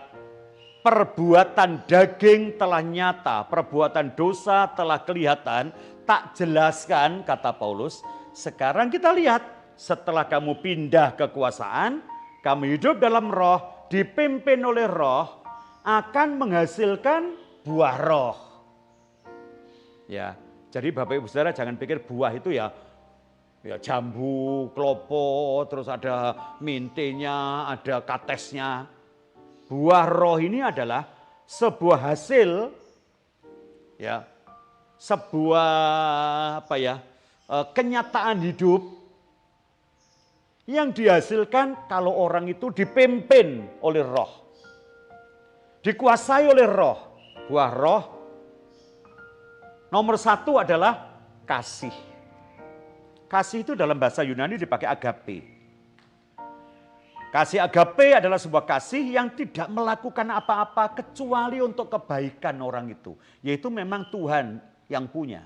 perbuatan daging telah nyata, perbuatan dosa telah kelihatan, tak jelaskan kata Paulus. Sekarang kita lihat, setelah kamu pindah kekuasaan, kamu hidup dalam roh, dipimpin oleh roh, akan menghasilkan buah roh. Ya, jadi Bapak Ibu Saudara jangan pikir buah itu ya jambu, klopo, terus ada mintenya, ada katesnya. Buah roh ini adalah sebuah hasil, ya, sebuah kenyataan hidup yang dihasilkan kalau orang itu dipimpin oleh roh, dikuasai oleh roh. Buah roh nomor 1 adalah kasih. Kasih itu dalam bahasa Yunani dipakai agape. Kasih agape adalah sebuah kasih yang tidak melakukan apa-apa kecuali untuk kebaikan orang itu. Yaitu memang Tuhan yang punya.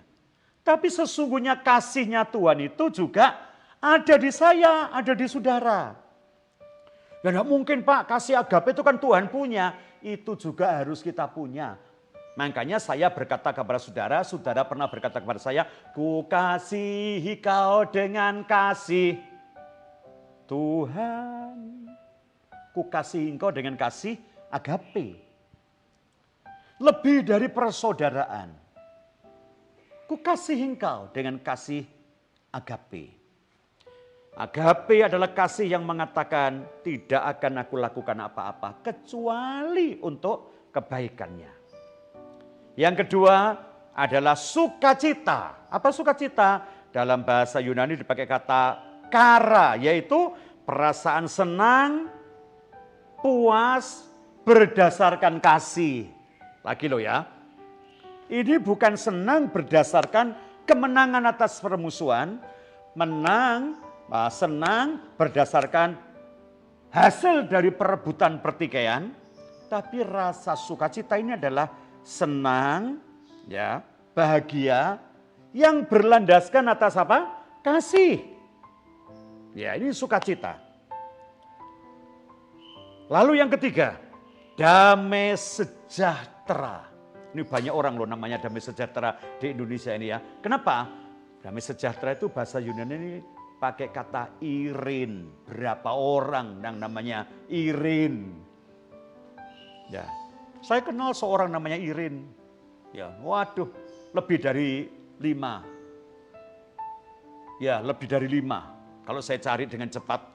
Tapi sesungguhnya kasihnya Tuhan itu juga ada di saya, ada di saudara. Ya tidak mungkin Pak, kasih agape itu kan Tuhan punya. Itu juga harus kita punya. Makanya saya berkata kepada saudara, saudara pernah berkata kepada saya, ku kasihi kau dengan kasih Tuhan. Ku kasihi engkau dengan kasih agape. Lebih dari persaudaraan. Ku kasihi engkau dengan kasih agape. Agape adalah kasih yang mengatakan tidak akan aku lakukan apa-apa kecuali untuk kebaikannya. Yang kedua adalah sukacita. Apa sukacita? Dalam bahasa Yunani dipakai kata kara, yaitu perasaan senang, puas, berdasarkan kasih. Lagi loh ya. Ini bukan senang berdasarkan kemenangan atas permusuhan, menang, senang berdasarkan hasil dari perebutan pertikaian, tapi rasa sukacita ini adalah senang, ya, bahagia yang berlandaskan atas apa? Kasih. Ya, ini sukacita. Lalu yang ketiga, damai sejahtera. Ini banyak orang loh namanya damai sejahtera di Indonesia ini ya. Kenapa? Damai sejahtera itu bahasa Yunani ini pakai kata irin. Berapa orang yang namanya Irin? Ya, saya kenal seorang namanya Irin. Ya, waduh, lebih dari 5. Ya, lebih dari 5. Kalau saya cari dengan cepat,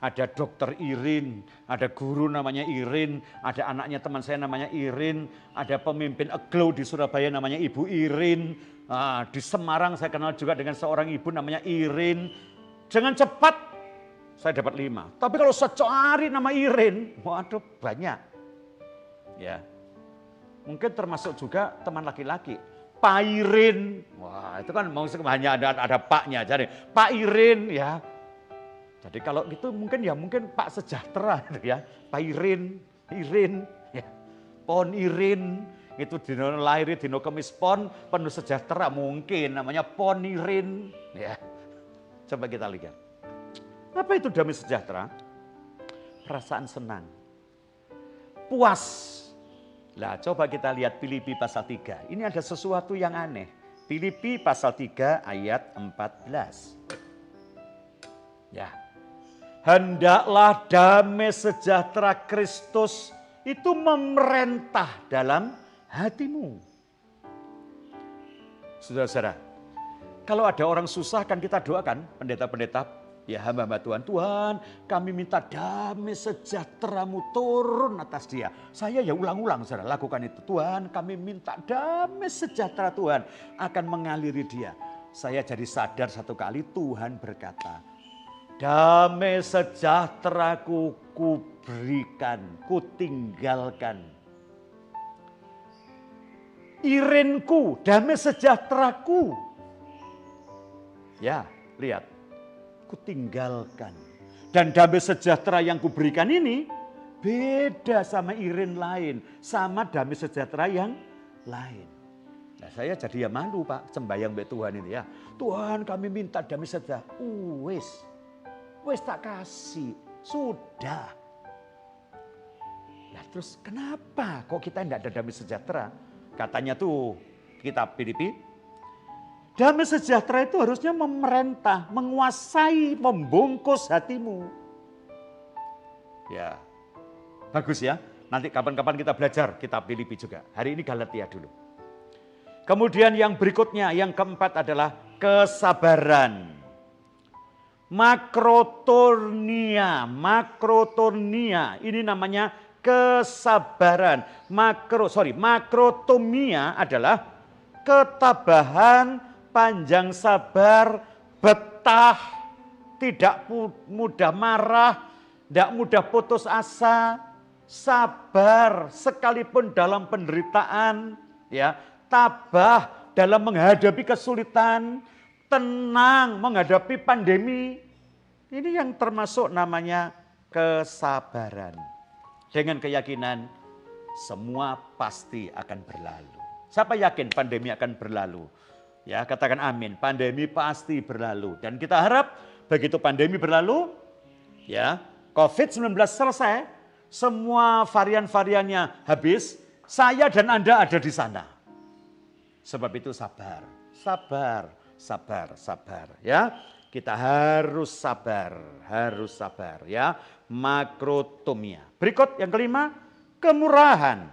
ada dokter Irin, ada guru namanya Irin, ada anaknya teman saya namanya Irin, ada pemimpin Aglow di Surabaya namanya Ibu Irin, di Semarang saya kenal juga dengan seorang ibu namanya Irin. Dengan cepat saya dapat 5. Tapi kalau saya cari nama Irin, waduh banyak. Ya, mungkin termasuk juga teman laki-laki. Pak Irin, wah itu kan hanya ada paknya, jadi Pak Irin ya. Jadi kalau gitu mungkin Pak Sejahtera ya, Pak Irin, ya, Pon Irin, itu dino lahir dino Kemis Pon penuh sejahtera mungkin namanya Pon Irin, ya. Coba kita lihat, apa itu damai sejahtera? Perasaan senang, puas. Nah, coba kita lihat Filipi pasal 3. Ini ada sesuatu yang aneh. Filipi pasal 3 ayat 14. Ya. Hendaklah damai sejahtera Kristus itu memerintah dalam hatimu. Saudara-saudara, kalau ada orang susah kan kita doakan, pendeta-pendeta, ya hamba-hamba Tuhan, Tuhan kami minta damai sejahtera-Mu turun atas dia. Saya ya ulang-ulang saudara lakukan itu. Tuhan kami minta damai sejahtera Tuhan akan mengaliri dia. Saya jadi sadar satu kali Tuhan berkata, damai sejahteraku kuberikan, kutinggalkan. Irinku, damai sejahteraku. Ya, lihat. Kutinggalkan. Dan damai sejahtera yang kuberikan ini beda sama Irin lain, sama damai sejahtera yang lain. Nah, saya jadi ya malu Pak, sembahyang mbek Tuhan ini ya. Tuhan kami minta damai sejahtera. Wis tak kasih, sudah. Nah terus kenapa kok kita tidak ada damai sejahtera? Katanya tuh kitab Filipi, damai sejahtera itu harusnya memerintah, menguasai, membungkus hatimu. Ya, bagus ya. Nanti kapan-kapan kita belajar kitab Filipi juga. Hari ini Galatia dulu. Kemudian yang berikutnya, yang keempat adalah kesabaran. Makrotonia, ini namanya kesabaran. Makrotomia adalah ketabahan, panjang sabar, betah, tidak mudah marah, tidak mudah putus asa, sabar sekalipun dalam penderitaan, ya, tabah dalam menghadapi kesulitan, tenang menghadapi pandemi. Ini yang termasuk namanya kesabaran. Dengan keyakinan semua pasti akan berlalu. Siapa yakin pandemi akan berlalu? Ya, katakan amin. Pandemi pasti berlalu. Dan kita harap begitu pandemi berlalu, ya, COVID-19 selesai, semua varian-variannya habis, saya dan Anda ada di sana. Sebab itu sabar, ya. Kita harus sabar ya. Makrotomia. Berikut yang kelima, kemurahan.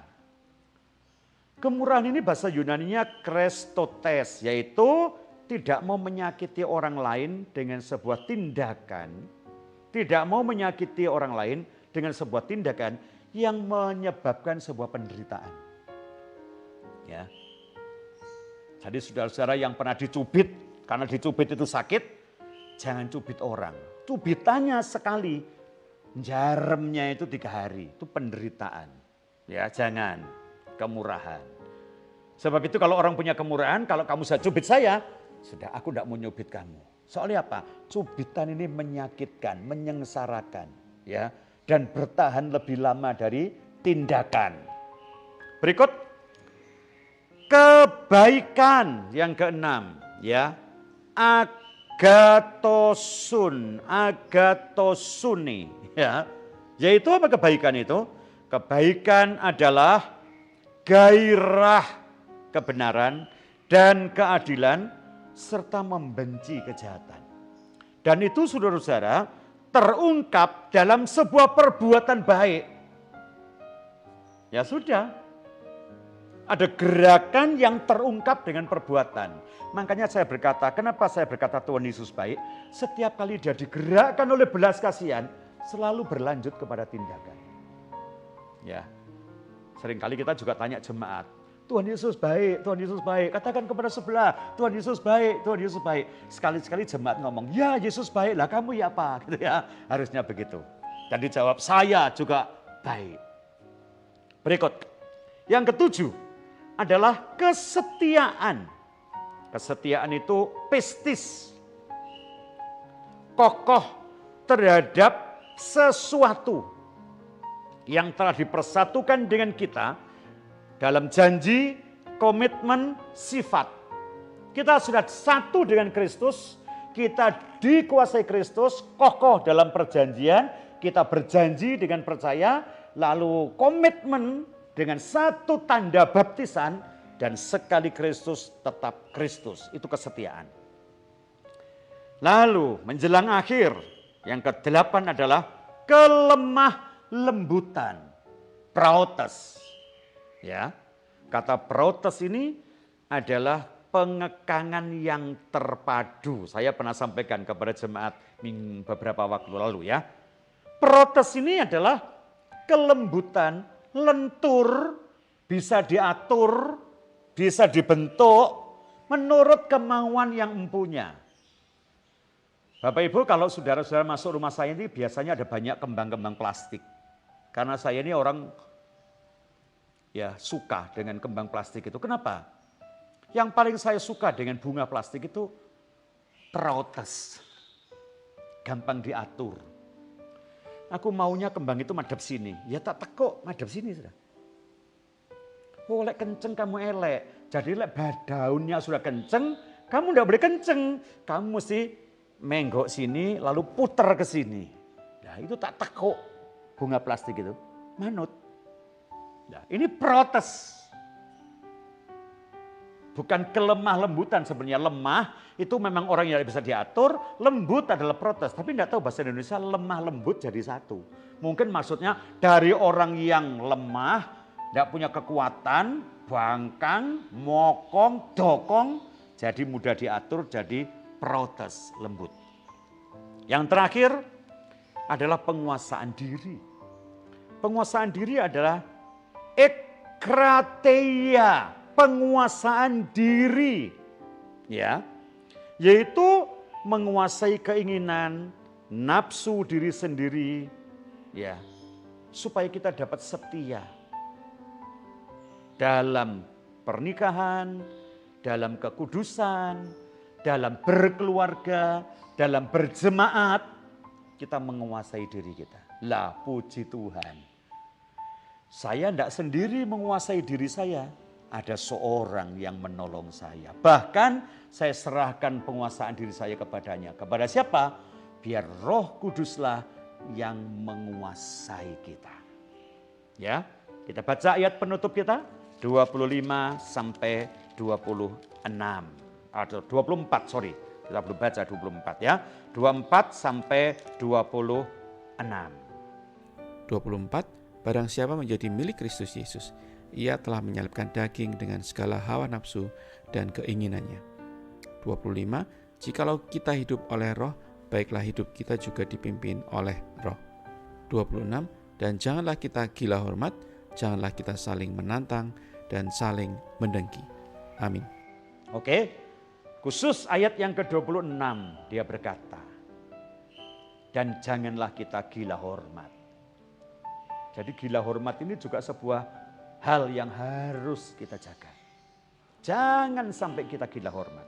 Kemurahan ini bahasa Yunaninya krestotes, yaitu tidak mau menyakiti orang lain dengan sebuah tindakan. Tidak mau menyakiti orang lain dengan sebuah tindakan yang menyebabkan sebuah penderitaan. Ya. Jadi saudara-saudara yang pernah dicubit, karena dicubit itu sakit, jangan cubit orang. Cubitannya sekali, jaremnya itu 3 hari, itu penderitaan. Ya, jangan. Kemurahan. Sebab itu kalau orang punya kemurahan, kalau kamu saya cubit saya, sudah aku tidak mau nyubit kamu. Soalnya apa? Cubitan ini menyakitkan, menyengsarakan, ya, dan bertahan lebih lama dari tindakan. Berikut kebaikan yang keenam, ya. Agatosune, ya. Yaitu apa kebaikan itu? Kebaikan adalah gairah kebenaran dan keadilan serta membenci kejahatan. Dan itu saudara-saudara terungkap dalam sebuah perbuatan baik. Ya sudah, ada gerakan yang terungkap dengan perbuatan. Makanya saya berkata, kenapa saya berkata Tuhan Yesus baik? Setiap kali dia digerakkan oleh belas kasihan, selalu berlanjut kepada tindakan. Ya, seringkali kita juga tanya jemaat, Tuhan Yesus baik, Tuhan Yesus baik. Katakan kepada sebelah, Tuhan Yesus baik, Tuhan Yesus baik. Sekali-sekali jemaat ngomong, ya Yesus baik, lah kamu ya apa? Gitu ya, harusnya begitu. Dan dijawab, saya juga baik. Berikut, yang ketujuh adalah kesetiaan. Kesetiaan itu pistis, kokoh terhadap sesuatu yang telah dipersatukan dengan kita dalam janji, komitmen, sifat. Kita sudah satu dengan Kristus, kita dikuasai Kristus, kokoh dalam perjanjian, kita berjanji dengan percaya, lalu komitmen dengan satu tanda baptisan, dan sekali Kristus tetap Kristus. Itu kesetiaan. Lalu menjelang akhir, yang ke-8 adalah kelemah lembutan, praotes. Ya, kata praotes ini adalah pengekangan yang terpadu. Saya pernah sampaikan kepada jemaat beberapa waktu lalu ya. Praotes ini adalah kelembutan, lentur, bisa diatur, bisa dibentuk menurut kemauan yang empunya. Bapak Ibu, kalau saudara-saudara masuk rumah saya ini biasanya ada banyak kembang-kembang plastik. Karena saya ini orang ya suka dengan kembang plastik itu. Kenapa? Yang paling saya suka dengan bunga plastik itu praotes. Gampang diatur. Aku maunya kembang itu madhep sini. Ya tak tekuk madhep sini sudah. Oh, lek kenceng kamu elek. Jadi lek daunnya sudah kenceng, kamu tidak boleh kenceng. Kamu mesti menggok sini lalu putar ke sini. Nah, itu tak tekuk bunga plastik itu. Manut. Nah, ini protes. Bukan kelemah lembutan sebenarnya. Lemah itu memang orang yang bisa diatur, lembut adalah protes. Tapi tidak tahu bahasa Indonesia lemah lembut jadi satu. Mungkin maksudnya dari orang yang lemah, tidak punya kekuatan, bangkang, mokong, dokong, jadi mudah diatur, jadi protes, lembut. Yang terakhir adalah penguasaan diri. Penguasaan diri adalah ekrateia, penguasaan diri. Ya, yaitu menguasai keinginan, nafsu diri sendiri, ya, supaya kita dapat setia dalam pernikahan, dalam kekudusan, dalam berkeluarga, dalam berjemaat, kita menguasai diri kita. Lah puji Tuhan. Saya tidak sendiri menguasai diri saya, ada seorang yang menolong saya. Bahkan saya serahkan penguasaan diri saya kepadanya. Kepada siapa? Biar Roh Kuduslah yang menguasai kita. Ya, kita baca ayat penutup kita. 25 sampai 26 atau 24 sorry, kita belum baca 24 ya, 24 sampai 26.
24, barang siapa menjadi milik Kristus Yesus, ia telah menyalibkan daging dengan segala hawa nafsu dan keinginannya. 25, jikalau kita hidup oleh Roh, baiklah hidup kita juga dipimpin oleh Roh. 26, dan janganlah kita gila hormat, janganlah kita saling menantang dan saling mendengki. Amin.
Oke, khusus ayat yang ke-26 dia berkata, dan janganlah kita gila hormat. Jadi gila hormat ini juga sebuah hal yang harus kita jaga. Jangan sampai kita gila hormat.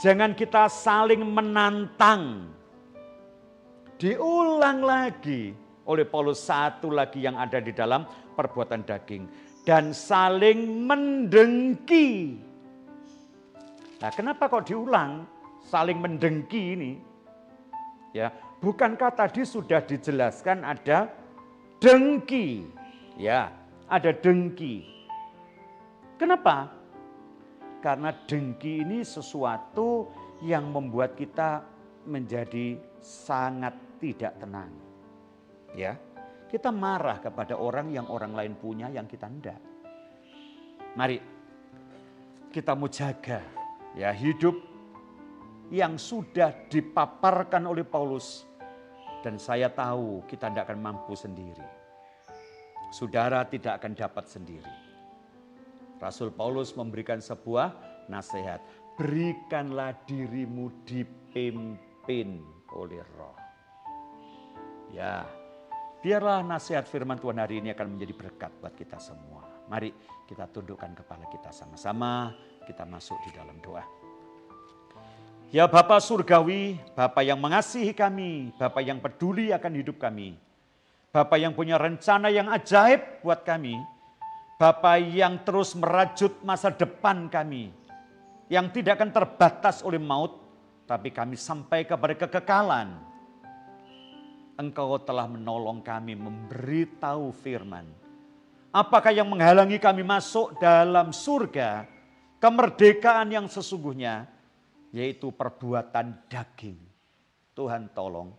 Jangan kita saling menantang. Diulang lagi oleh Paulus satu lagi yang ada di dalam perbuatan daging. Dan saling mendengki. Nah, kenapa kok diulang saling mendengki ini? Ya, bukankah tadi sudah dijelaskan ada dengki? Ya, ada dengki. Kenapa? Karena dengki ini sesuatu yang membuat kita menjadi sangat tidak tenang. Ya, kita marah kepada orang yang orang lain punya yang kita enggak. Mari kita mau jaga ya hidup yang sudah dipaparkan oleh Paulus, dan saya tahu kita tidak akan mampu sendiri. Saudara tidak akan dapat sendiri. Rasul Paulus memberikan sebuah nasihat, berikanlah dirimu dipimpin oleh Roh. Ya, biarlah nasihat firman Tuhan hari ini akan menjadi berkat buat kita semua. Mari kita tundukkan kepala kita sama-sama, kita masuk di dalam doa. Ya Bapa Surgawi, Bapa yang mengasihi kami, Bapa yang peduli akan hidup kami, Bapa yang punya rencana yang ajaib buat kami, Bapa yang terus merajut masa depan kami, yang tidak akan terbatas oleh maut, tapi kami sampai kepada kekekalan. Engkau telah menolong kami memberitahu firman. Apakah yang menghalangi kami masuk dalam surga, kemerdekaan yang sesungguhnya, yaitu perbuatan daging. Tuhan tolong.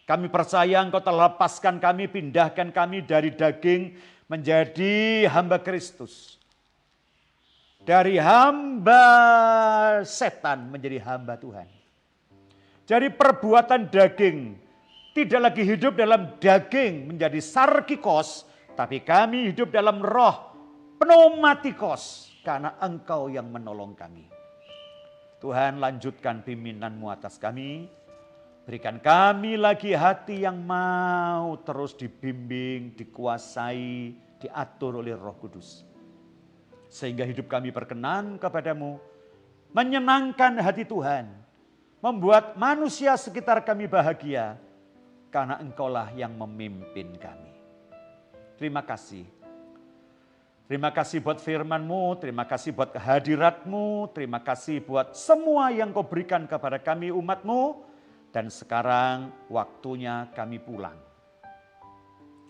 Kami percaya Engkau telah lepaskan kami, pindahkan kami dari daging menjadi hamba Kristus. Dari hamba setan menjadi hamba Tuhan. Jadi perbuatan daging tidak lagi hidup dalam daging menjadi sarkikos, tapi kami hidup dalam roh pneumatikos karena Engkau yang menolong kami. Tuhan, lanjutkan pimpinan-Mu atas kami. Berikan kami lagi hati yang mau terus dibimbing, dikuasai, diatur oleh Roh Kudus. Sehingga hidup kami berkenan kepadamu, menyenangkan hati Tuhan, membuat manusia sekitar kami bahagia, karena Engkaulah yang memimpin kami. Terima kasih. Terima kasih buat firman-Mu, terima kasih buat kehadirat-Mu, terima kasih buat semua yang Kau berikan kepada kami umat-Mu. Dan sekarang waktunya kami pulang.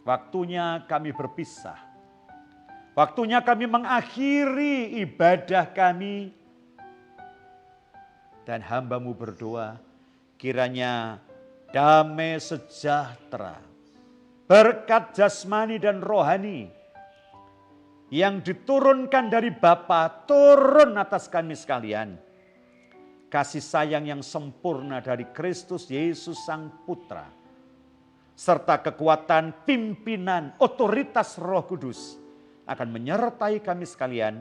Waktunya kami berpisah. Waktunya kami mengakhiri ibadah kami. Dan hamba-Mu berdoa, kiranya damai sejahtera, berkat jasmani dan rohani yang diturunkan dari Bapa turun atas kami sekalian. Kasih sayang yang sempurna dari Kristus Yesus Sang Putra, serta kekuatan pimpinan otoritas Roh Kudus akan menyertai kami sekalian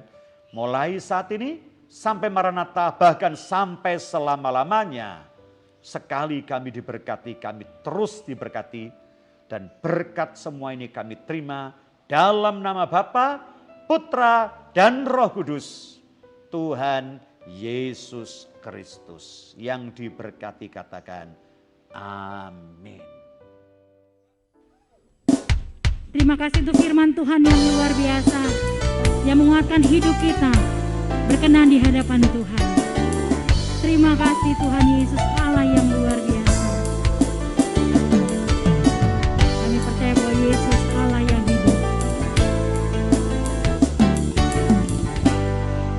mulai saat ini sampai Maranatha, bahkan sampai selama-lamanya. Sekali kami diberkati, kami terus diberkati, dan berkat semua ini kami terima dalam nama Bapa, Putra, dan Roh Kudus, Tuhan Yesus Kristus. Yang diberkati katakan amin.
Terima kasih untuk firman Tuhan yang luar biasa, yang menguatkan hidup kita berkenan di hadapan Tuhan. Terima kasih Tuhan Yesus, Allah yang luar biasa. Kami percaya bahwa Yesus Allah yang hidup.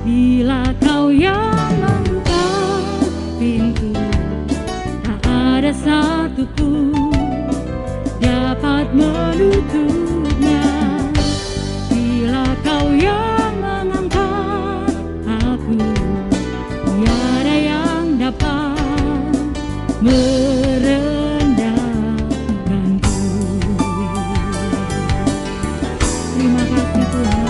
Bila kau yang membuka pintu, tak ada satupun dapat menutupnya. Bila kau yang mengangkat aku, tiada yang dapat merendahkanku. Terima kasih Tuhan.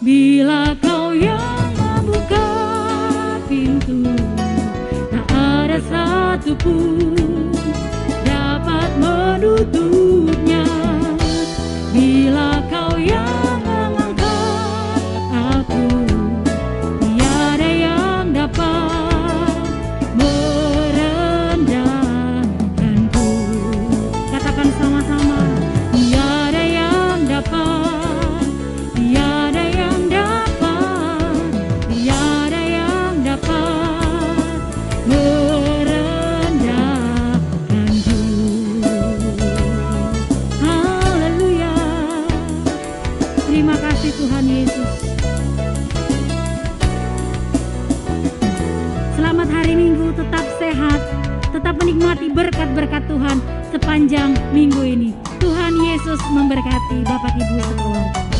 Bila kau yang membuka pintu, tak ada satupun dapat menutupnya. Bila kau yang mengangkat aku, tiada yang berkat-berkat Tuhan sepanjang minggu ini. Tuhan Yesus memberkati Bapak Ibu sekeluarga.